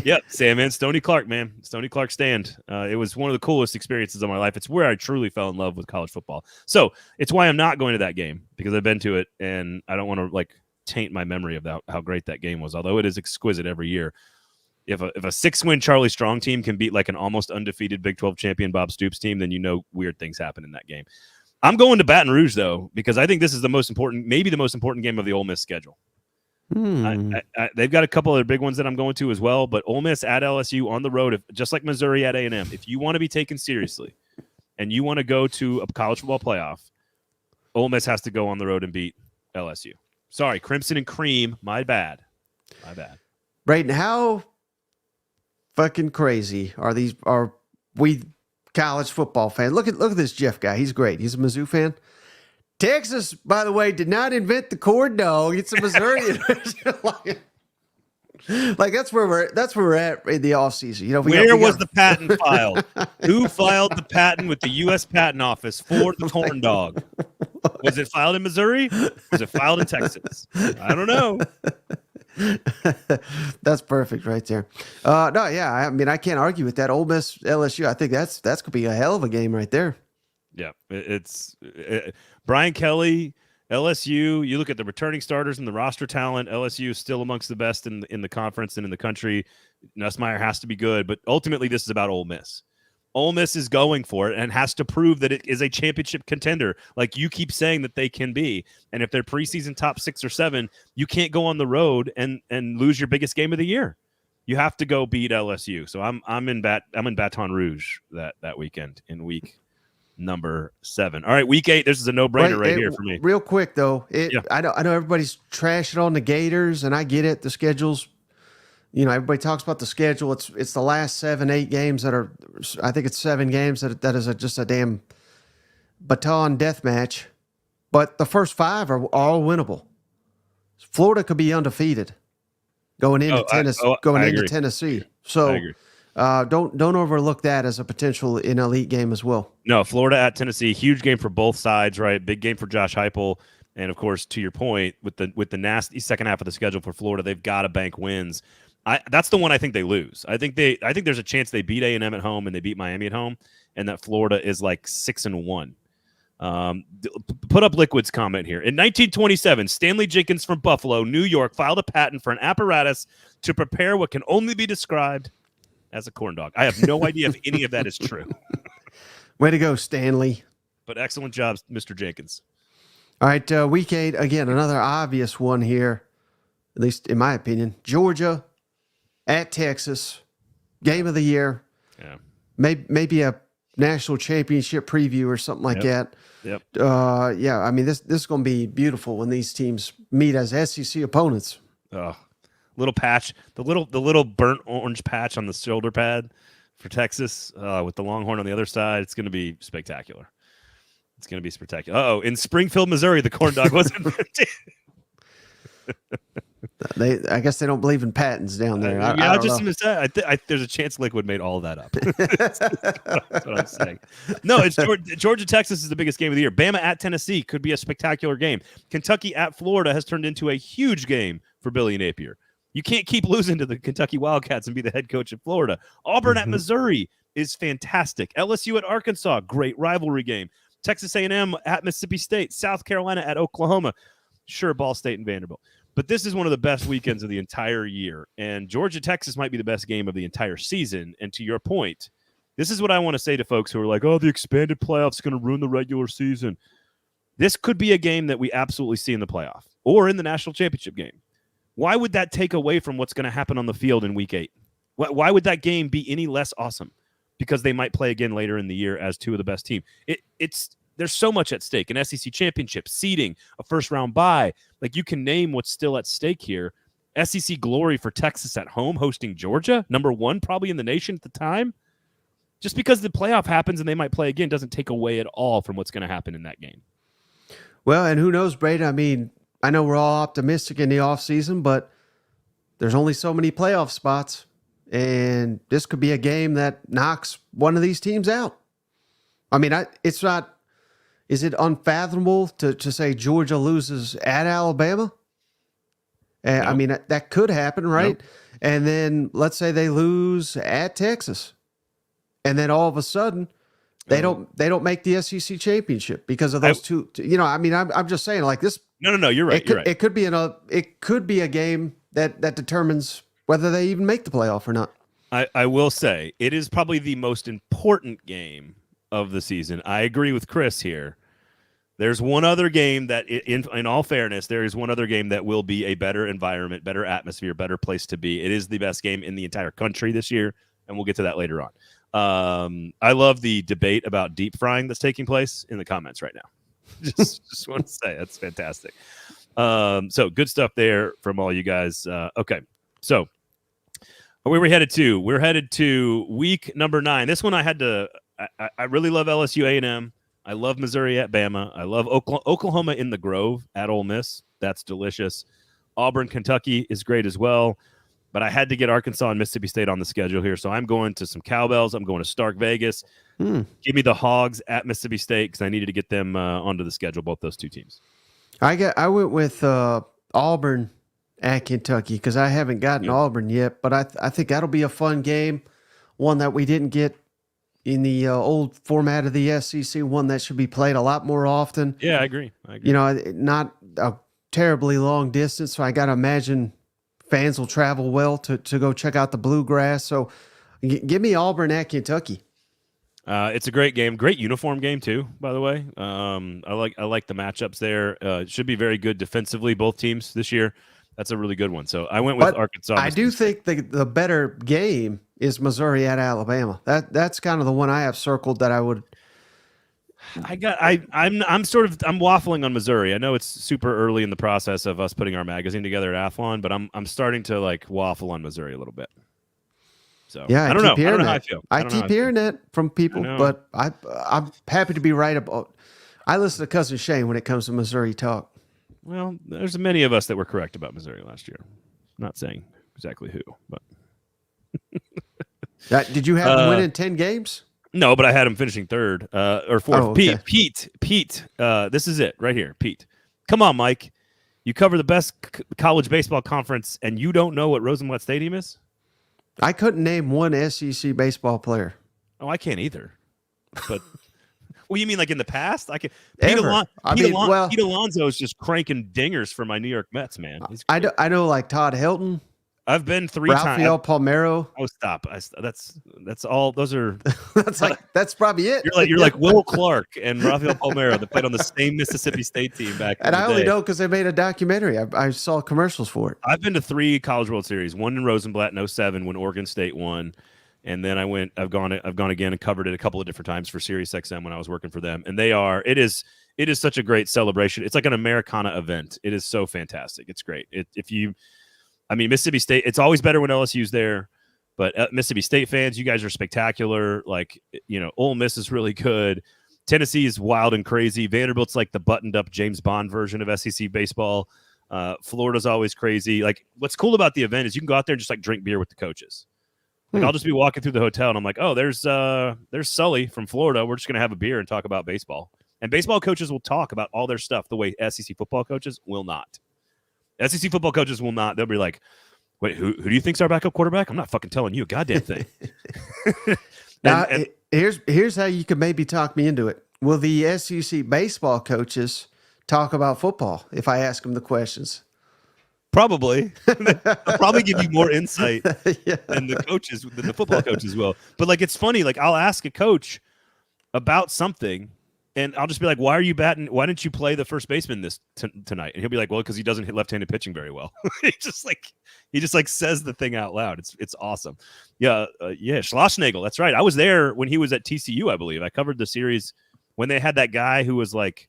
Yep, Sam, man. Stony Clark, man. Stony Clark stand. It was one of the coolest experiences of my life. It's where I truly fell in love with college football. So it's why I'm not going to that game, because I've been to it, and I don't want to taint my memory of how great that game was, although it is exquisite every year. If a 6-win Charlie Strong team can beat like an almost undefeated Big 12 champion Bob Stoops team, then you know weird things happen in that game. I'm going to Baton Rouge, though, because I think this is the most important, maybe the most important game of the Ole Miss schedule. They've got a couple of big ones that I'm going to as well, but Ole Miss at LSU on the road, just like Missouri at A&M, if you want to be taken seriously and you want to go to a college football playoff, Ole Miss has to go on the road and beat LSU. Sorry, Crimson and Cream, my bad. Brayden, how fucking crazy are we college football fans? Look at this Jeff guy. He's great. He's a Mizzou fan. Texas, by the way, did not invent the corn dog. It's a Missouri. Like that's where we're at in the offseason. You know, where was the patent filed? Who filed the patent with the U.S. Patent Office for the corn dog? Was it filed in Missouri? Was it filed in Texas? I don't know. That's perfect right there. No, yeah, I mean I can't argue with that. Ole Miss LSU. I think that's gonna be a hell of a game right there. Yeah, it's Brian Kelly, LSU. You look at the returning starters and the roster talent. LSU is still amongst the best in the conference and in the country. Nussmeier has to be good, but ultimately this is about Ole Miss. Ole Miss is going for it and has to prove that it is a championship contender, like you keep saying that they can be. And if they're preseason top 6 or 7, you can't go on the road and lose your biggest game of the year. You have to go beat LSU. So I'm in Baton Rouge that weekend in week number 7. All right, week 8. This is a no-brainer right here for me. Real quick though, I know everybody's trashing on the Gators, and I get it. The schedule's, you know, everybody talks about the schedule. It's the last 7-8 games that are. I think it's 7 games that is just a damn baton death match. But the first 5 are all winnable. Florida could be undefeated going into Tennessee. So don't overlook that as a potential in elite game as well. No, Florida at Tennessee, huge game for both sides, right? Big game for Josh Heupel, and of course, to your point, with the nasty second half of the schedule for Florida, they've got to bank wins. That's the one I think they lose. I think there's a chance they beat A&M at home and they beat Miami at home, and that Florida is like 6-1. Put up Liquid's comment here. In 1927, Stanley Jenkins from Buffalo, New York, filed a patent for an apparatus to prepare what can only be described as a corn dog. I have no idea if any of that is true. Way to go, Stanley. But excellent job, Mr. Jenkins. All right, week 8, again, another obvious one here, at least in my opinion. Georgia at Texas, game of the year. Yeah. Maybe a national championship preview or something like that. Yep. Yeah, I mean, this is going to be beautiful when these teams meet as SEC opponents. Oh, little patch, the little burnt orange patch on the shoulder pad for Texas with the Longhorn on the other side. It's going to be spectacular. It's going to be spectacular. Uh-oh, in Springfield, Missouri, the corn dog wasn't invented. I guess they don't believe in patents down there. I just going to say, there's a chance Liquid made all of that up. That's what I'm saying. No, it's Georgia, Texas is the biggest game of the year. Bama at Tennessee could be a spectacular game. Kentucky at Florida has turned into a huge game for Billy Napier. You can't keep losing to the Kentucky Wildcats and be the head coach at Florida. Auburn at Missouri is fantastic. LSU at Arkansas, great rivalry game. Texas A&M at Mississippi State. South Carolina at Oklahoma. Sure, Ball State and Vanderbilt. But this is one of the best weekends of the entire year. And Georgia-Texas might be the best game of the entire season. And to your point, this is what I want to say to folks who are like, oh, the expanded playoff's going to ruin the regular season. This could be a game that we absolutely see in the playoff or in the national championship game. Why would that take away from what's going to happen on the field in week 8? Why would that game be any less awesome? Because they might play again later in the year as two of the best teams. There's so much at stake. An SEC championship, seeding, a first-round bye. Like, you can name what's still at stake here. SEC glory for Texas at home hosting Georgia, number 1 probably in the nation at the time. Just because the playoff happens and they might play again doesn't take away at all from what's going to happen in that game. Well, and who knows, Brady? I mean, I know we're all optimistic in the offseason, but there's only so many playoff spots, and this could be a game that knocks one of these teams out. I mean, it's not. Is it unfathomable to say Georgia loses at Alabama? No. I mean, that could happen, right? No. And then let's say they lose at Texas, and then all of a sudden they don't make the SEC championship because of those two. You know, I mean, I'm just saying like this. No. You're right. It could be a game that determines whether they even make the playoff or not. I will say it is probably the most important game of the season. I agree with Chris here. There's one other game that, in all fairness, there is one other game that will be a better environment, better atmosphere, better place to be. It is the best game in the entire country this year, and we'll get to that later on. I love the debate about deep frying that's taking place in the comments right now. just want to say that's fantastic. So good stuff there from all you guys. Okay, so where are we headed to? We're headed to week number 9. This one I had to. I really love LSU A&M. I love Missouri at Bama. I love Oklahoma in the Grove at Ole Miss. That's delicious. Auburn, Kentucky is great as well. But I had to get Arkansas and Mississippi State on the schedule here. So I'm going to some cowbells. I'm going to Stark Vegas. Give me the Hogs at Mississippi State because I needed to get them onto the schedule, both those two teams. I went with Auburn at Kentucky because I haven't gotten Auburn yet. But I think that'll be a fun game, one that we didn't get in the old format of the SEC, one that should be played a lot more often. Yeah, I agree. You know, not a terribly long distance, so I got to imagine fans will travel well to go check out the Bluegrass. So give me Auburn at Kentucky. It's a great game, great uniform game too, by the way. I like the matchups there. It should be very good defensively, both teams this year. That's a really good one. So I went with Arkansas. I do think the better game is Missouri at Alabama. That's kind of the one I have circled that I would. I'm waffling on Missouri. I know it's super early in the process of us putting our magazine together at Athlon, but I'm starting to like waffle on Missouri a little bit. So yeah, I don't know how I feel. I keep hearing that from people, but I'm happy to be right about. I listen to Cousin Shane when it comes to Missouri talk. Well, there's many of us that were correct about Missouri last year. I'm not saying exactly who, but did you have them winning 10 games? No, but I had him finishing third or fourth. Oh, okay. Pete. This is it right here. Pete, come on, Mike. You cover the best college baseball conference, and you don't know what Rosenblatt Stadium is? I couldn't name one SEC baseball player. Oh, I can't either. But well, you mean like in the past? I can. Pete Alonso is just cranking dingers for my New York Mets, man. I know like Todd Helton. I've been 3 times. Rafael Palmeiro. Oh, stop! That's all. Those are. that's probably it. You're like Will Clark and Rafael Palmeiro that played on the same Mississippi State team back. And I only know because they made a documentary. I saw commercials for it. I've been to 3 College World Series. One in Rosenblatt in 07 when Oregon State won, and then I've gone again and covered it a couple of different times for Sirius XM when I was working for them. And it is such a great celebration. It's like an Americana event. It is so fantastic. It's great. Mississippi State, it's always better when LSU's there, but Mississippi State fans, you guys are spectacular. Like, Ole Miss is really good. Tennessee is wild and crazy. Vanderbilt's like the buttoned up James Bond version of SEC baseball. Florida's always crazy. Like, what's cool about the event is you can go out there and just like drink beer with the coaches. Like, I'll just be walking through the hotel and I'm like, oh, there's Sully from Florida. We're just going to have a beer and talk about baseball. And baseball coaches will talk about all their stuff the way SEC football coaches will not. SEC football coaches will not. They'll be like, wait, who do you think's our backup quarterback? I'm not fucking telling you a goddamn thing. Here's how you could maybe talk me into it. Will the SEC baseball coaches talk about football if I ask them the questions? Probably. They'll probably give you more insight than the football coaches will. But like, it's funny. Like, I'll ask a coach about something, and I'll just be like, why are you batting? Why didn't you play the first baseman tonight? And he'll be like, well, because he doesn't hit left-handed pitching very well. he just says the thing out loud. It's awesome. Yeah. Schlossnagel. That's right. I was there when he was at TCU, I believe. I covered the series when they had that guy who was like,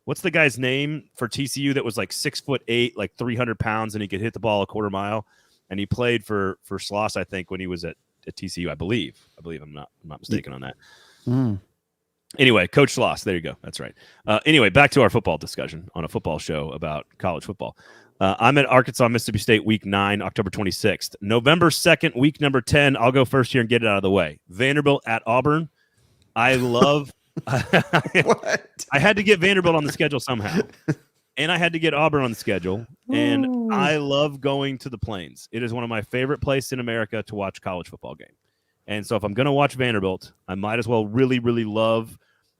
what's the guy's name for TCU that was like 6'8", like 300 pounds, and he could hit the ball a quarter mile. And he played for Schloss, I think, when he was at TCU, I believe I'm not mistaken on that. Anyway, Coach lost. There you go. That's right. Anyway, back to our football discussion on a football show about college football. I'm at Arkansas, Mississippi State, week 9, October 26th. November 2nd, week number 10. I'll go first here and get it out of the way. Vanderbilt at Auburn. I love What? I had to get Vanderbilt on the schedule somehow. And I had to get Auburn on the schedule. And I love going to the Plains. It is one of my favorite places in America to watch college football game. And so if I'm going to watch Vanderbilt, I might as well really, really love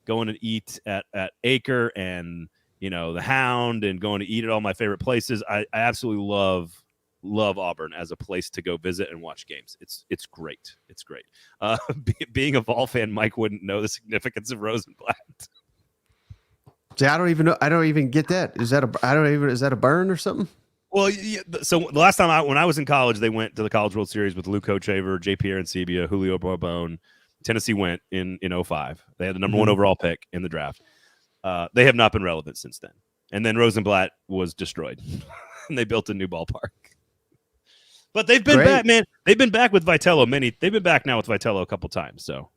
going to eat at Acre and, the Hound and going to eat at all my favorite places. I absolutely love Auburn as a place to go visit and watch games. It's great. It's great. Being a Vol fan, Mike wouldn't know the significance of Rosenblatt. See, I don't even know. I don't even get that. Is that a burn or something? Well, yeah, so the last time when I was in college, they went to the College World Series with Luke Hochaver, J.P. Arancibia, Julio Bourbon. Tennessee went in 05. They had the number 1 overall pick in the draft. They have not been relevant since then. And then Rosenblatt was destroyed. And they built a new ballpark. But they've been back, man. They've been back with Vitello they've been back now with Vitello a couple times. So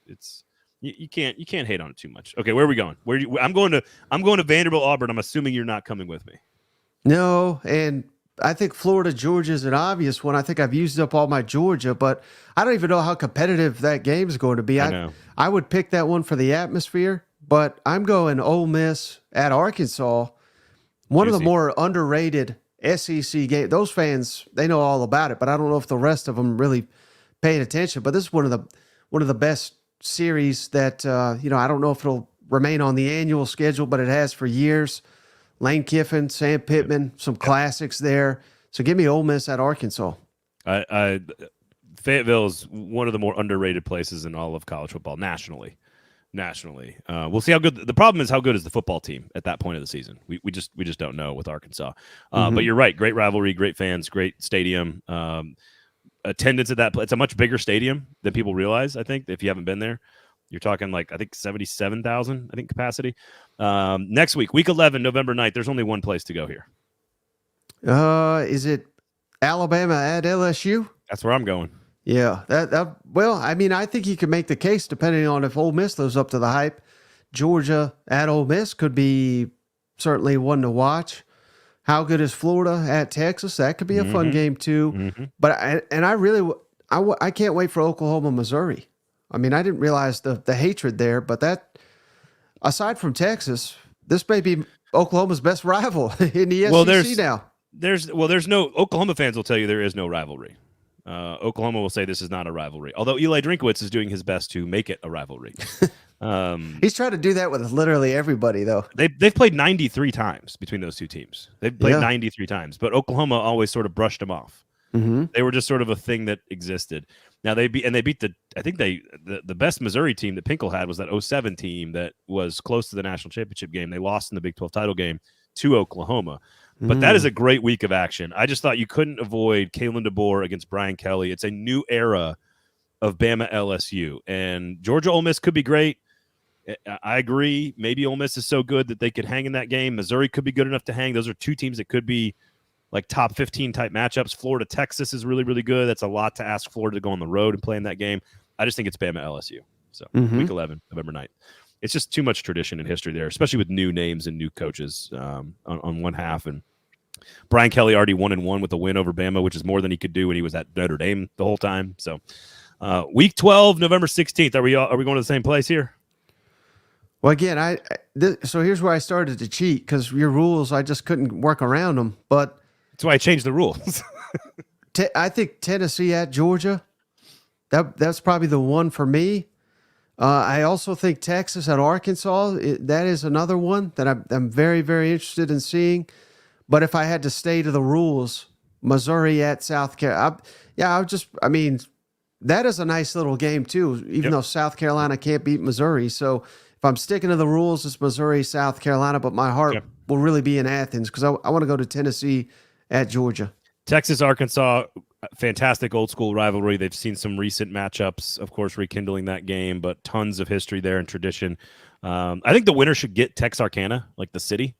it's you can't hate on it too much. Okay, where are we going? I'm going to Vanderbilt Auburn. I'm assuming you're not coming with me. No, and I think Florida Georgia is an obvious one. I think I've used up all my Georgia, but I don't even know how competitive that game is going to be. I would pick that one for the atmosphere, but I'm going Ole Miss at Arkansas. One of the more underrated SEC games. Those fans, they know all about it, but I don't know if the rest of them really paid attention. But this is one of the best series that I don't know if it'll remain on the annual schedule, but it has for years. Lane Kiffin, Sam Pittman, some classics there. So give me Ole Miss at Arkansas. Fayetteville is one of the more underrated places in all of college football nationally. We'll see how good. The problem is how good is the football team at that point of the season. We just don't know with Arkansas. But you're right. Great rivalry, great fans, great stadium. Attendance at that place. It's a much bigger stadium than people realize, I think, if you haven't been there. You're talking I think 77,000, capacity. Next week, week 11, November 9th, there's only one place to go here. Is it Alabama at LSU? That's where I'm going. Yeah. I think you can make the case depending on if Ole Miss lives up to the hype. Georgia at Ole Miss could be certainly one to watch. How good is Florida at Texas? That could be a fun game too. Mm-hmm. But I can't wait for Oklahoma, Missouri. I mean, I didn't realize the hatred there, but that, aside from Texas, this may be Oklahoma's best rival in the SEC now. There's no Oklahoma fans will tell you there is no rivalry. Oklahoma will say this is not a rivalry, although Eli Drinkwitz is doing his best to make it a rivalry. He's trying to do that with literally everybody, though. They've played 93 times between those two teams. They've played 93 times, but Oklahoma always sort of brushed them off. Mm-hmm. They were just sort of a thing that existed. Now they beat the best Missouri team that Pinkel had was that 07 team that was close to the national championship game. They lost in the Big 12 title game to Oklahoma. But that is a great week of action. I just thought you couldn't avoid Kalen DeBoer against Brian Kelly. It's a new era of Bama LSU. And Georgia Ole Miss could be great. I agree. Maybe Ole Miss is so good that they could hang in that game. Missouri could be good enough to hang. Those are two teams that could be like top 15 type matchups. Florida, Texas is really, really good. That's a lot to ask Florida to go on the road and play in that game. I just think it's Bama LSU. So week 11, November 9th. It's just too much tradition and history there, especially with new names and new coaches on one half. And Brian Kelly already 1-1 with a win over Bama, which is more than he could do when he was at Notre Dame the whole time. So week 12, November 16th. Are we going to the same place here? Well, again, so here's where I started to cheat because your rules, I just couldn't work around them. But that's why I changed the rules. I think Tennessee at Georgia, that's probably the one for me. I also think Texas at Arkansas, that is another one that I'm very, very interested in seeing. But if I had to stay to the rules, Missouri at South Carolina, that is a nice little game too, even though South Carolina can't beat Missouri. So if I'm sticking to the rules, it's Missouri, South Carolina, but my heart will really be in Athens because I want to go to Tennessee at Georgia. Texas, Arkansas, fantastic old school rivalry. They've seen some recent matchups, of course, rekindling that game, but tons of history there and tradition. I think the winner should get Texarkana, like the city.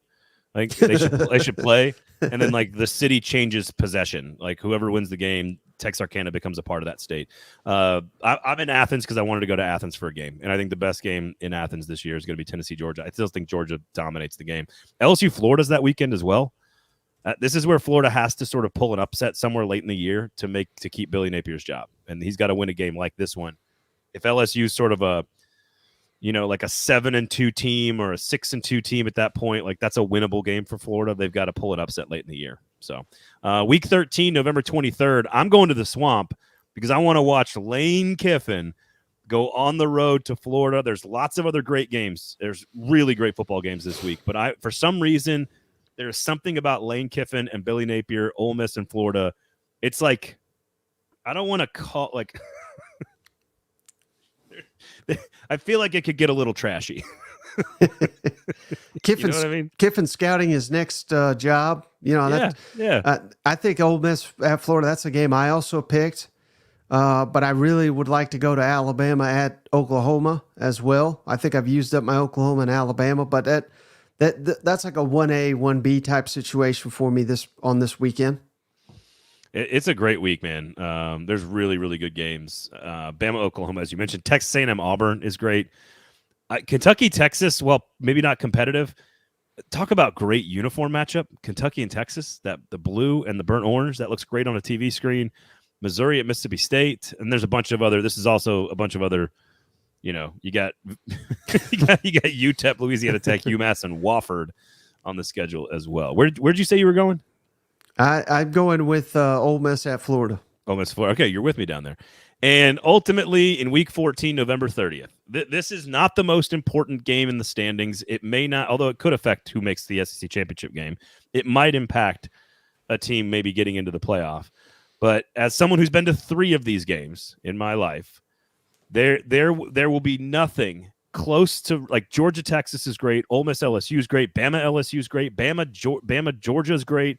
I think they should play, and then like the city changes possession. Like whoever wins the game Texarkana becomes a part of that state. I'm in Athens because I wanted to go to Athens for a game, and I think the best game in Athens this year is going to be Tennessee Georgia. I still think Georgia dominates the game. LSU Florida's that weekend as well. This is where Florida has to sort of pull an upset somewhere late in the year to keep Billy Napier's job, and he's got to win a game like this one. If LSU's sort of a like a 7-2 team or a 6-2 team at that point, like that's a winnable game for Florida. They've got to pull an upset late in the year. So week 13, November 23rd, I'm going to the Swamp because I want to watch Lane Kiffin go on the road to Florida. There's lots of other great games. There's really great football games this week, but for some reason, there's something about Lane Kiffin and Billy Napier, Ole Miss and Florida. It's like, I don't want to call like, I feel like it could get a little trashy. Kiffin's, you know what I mean? Kiffin's scouting his next job. I think Ole Miss at Florida, that's a game I also picked. But I really would like to go to Alabama at Oklahoma as well. I think I've used up my Oklahoma and Alabama, but that's like a 1A, 1B type situation for me on this weekend. It's a great week, man. There's really, really good games. Bama, Oklahoma, as you mentioned. Texas A&M, Auburn is great. Kentucky, Texas, well, maybe not competitive. Talk about great uniform matchup. Kentucky and Texas, the blue and the burnt orange, that looks great on a TV screen. Missouri at Mississippi State, and there's a bunch of other. This is also a bunch of other. You got you got UTEP, Louisiana Tech, UMass, and Wofford on the schedule as well. Where'd you say you were going? I'm going with Ole Miss at Florida. Ole Miss, Florida. Okay, you're with me down there. And ultimately, in Week 14, November 30th, this is not the most important game in the standings. It may not, although it could affect who makes the SEC championship game. It might impact a team maybe getting into the playoff. But as someone who's been to 3 of these games in my life, there will be nothing close to like Georgia, Texas is great. Ole Miss, LSU is great. Bama, LSU is great. Bama, Georgia is great.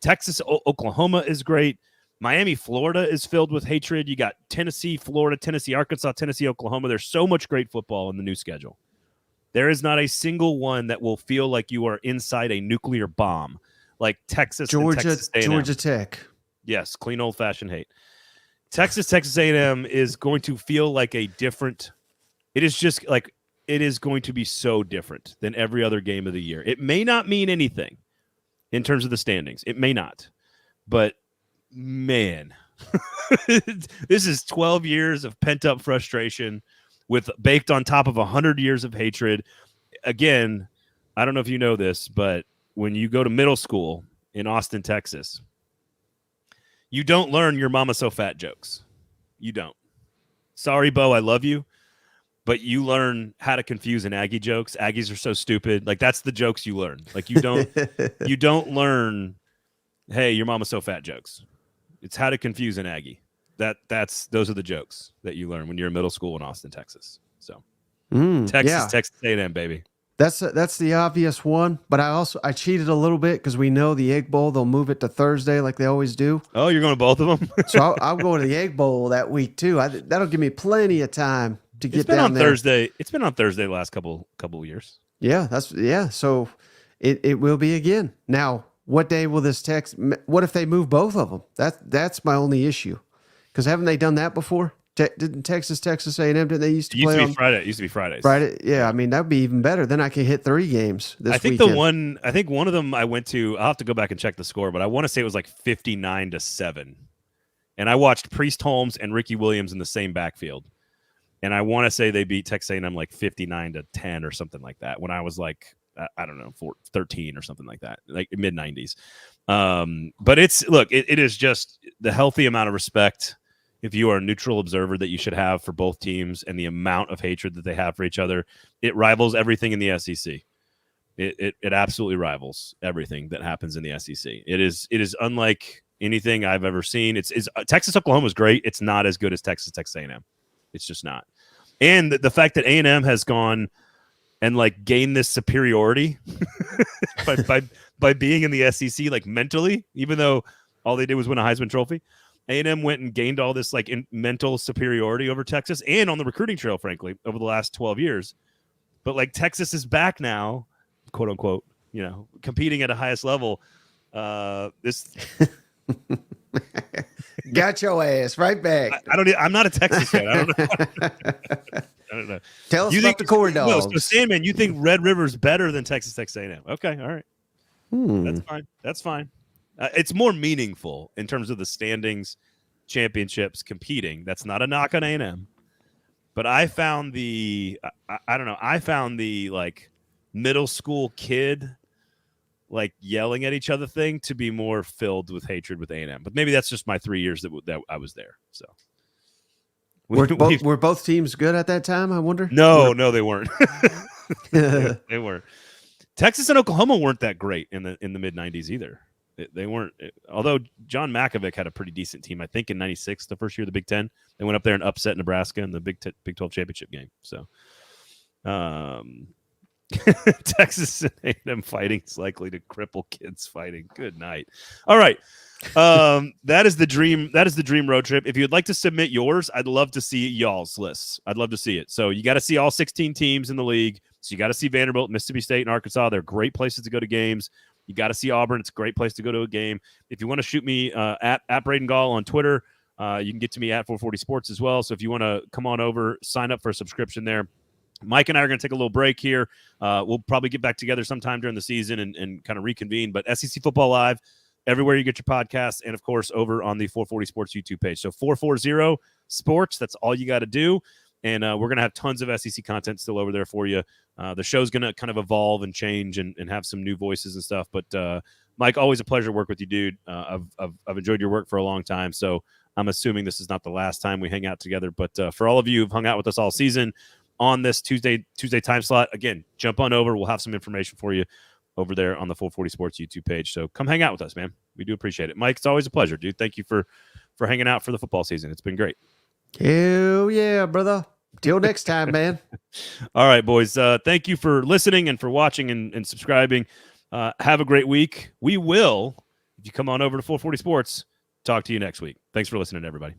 Texas, Oklahoma is great. Miami, Florida is filled with hatred. You got Tennessee, Florida, Tennessee, Arkansas, Tennessee, Oklahoma. There's so much great football in the new schedule. There is not a single one that will feel like you are inside a nuclear bomb, like Texas, Georgia, and Texas A&M. Georgia Tech. Yes, clean old-fashioned hate. Texas A&M is going to feel like a different. It is just like it is going to be so different than every other game of the year. It may not mean anything in terms of the standings. It may not, but man, this is 12 years of pent-up frustration baked on top of 100 years of hatred. Again, I don't know if you know this, but when you go to middle school in Austin, Texas, you don't learn your mama so fat jokes. You don't. Sorry, Bo, I love you. But you learn how to confuse an Aggie jokes. Aggies are so stupid. Like that's the jokes you learn. Like you don't learn, hey, your mama's so fat jokes. It's how to confuse an Aggie. Those are the jokes that you learn when you're in middle school in Austin, Texas. So Texas A&M, baby. That's the obvious one, but I cheated a little bit because we know the Egg Bowl, they'll move it to Thursday like they always do. Oh, you're going to both of them? So I'll go to the Egg Bowl that week too. That'll give me plenty of time to get down there. Thursday. It's been on Thursday the last couple of years. Yeah, so it will be again. Now, what day will this what if they move both of them? That's my only issue. Because haven't they done that before? Didn't Texas A&M, didn't they used to play on Friday? It used to be Fridays. Friday, yeah. I mean, that'd be even better. Then I can hit 3 games this weekend. I think one of them I went to. I'll have to go back and check the score, but I want to say it was like 59-7. And I watched Priest Holmes and Ricky Williams in the same backfield, and I want to say they beat Texas A&M like 59-10 or something like that. When I was like, I don't know, 13 or something like that, like mid 90s. But it is just the healthy amount of respect. If you are a neutral observer that you should have for both teams and the amount of hatred that they have for each other, it rivals everything in the SEC. It absolutely rivals everything that happens in the SEC. It is unlike anything I've ever seen. It's Texas Oklahoma is great. It's not as good as Texas A&M. It's just not. And the fact that A&M has gone and like gained this superiority by being in the SEC, like mentally, even though all they did was win a Heisman Trophy. A&M went and gained all this like mental superiority over Texas and on the recruiting trail, frankly, over the last 12 years. But like Texas is back now, quote unquote, competing at a highest level. Got your ass right back. I'm not a Texas fan. I don't know. I don't know. Tell us You about think the corn no, dogs. so Sandman, you think Red River's better than Texas A&M? Okay, all right. That's fine. That's fine. It's more meaningful in terms of the standings, championships, competing. That's not a knock on A&M. But I found I don't know. I found the like middle school kid like yelling at each other thing to be more filled with hatred with A&M. But maybe that's just my 3 years that I was there. So were both teams good at that time, I wonder? No, they weren't. they weren't. Texas and Oklahoma weren't that great in the mid 90s either. They weren't. Although John Makovic had a pretty decent team, I think in '96, the first year of the Big Ten, they went up there and upset Nebraska in the Big 12 championship game. So, Texas and A&M fighting is likely to cripple kids fighting. Good night. All right. That is the dream. That is the dream road trip. If you'd like to submit yours, I'd love to see y'all's lists. I'd love to see it. So you got to see all 16 teams in the league. So you got to see Vanderbilt, Mississippi State, and Arkansas. They're great places to go to games. You got to see Auburn. It's a great place to go to a game. If you want to shoot me at Braden Gall on Twitter, you can get to me at 440 Sports as well. So if you want to come on over, sign up for a subscription there. Mike and I are going to take a little break here. We'll probably get back together sometime during the season and kind of reconvene. But SEC Football Live, everywhere you get your podcasts, and, of course, over on the 440 Sports YouTube page. So 440 Sports, that's all you got to do. And we're going to have tons of SEC content still over there for you. The show's going to kind of evolve and change and have some new voices and stuff. But, Mike, always a pleasure to work with you, dude. I've enjoyed your work for a long time. So I'm assuming this is not the last time we hang out together. But for all of you who've hung out with us all season on this Tuesday time slot, again, jump on over. We'll have some information for you over there on the 440 Sports YouTube page. So come hang out with us, man. We do appreciate it. Mike, it's always a pleasure, dude. Thank you for hanging out for the football season. It's been great. Hell yeah, brother. Till next time, man. All right, boys. Thank you for listening and for watching and subscribing. Have a great week. We will, if you come on over to 440 Sports, talk to you next week. Thanks for listening, everybody.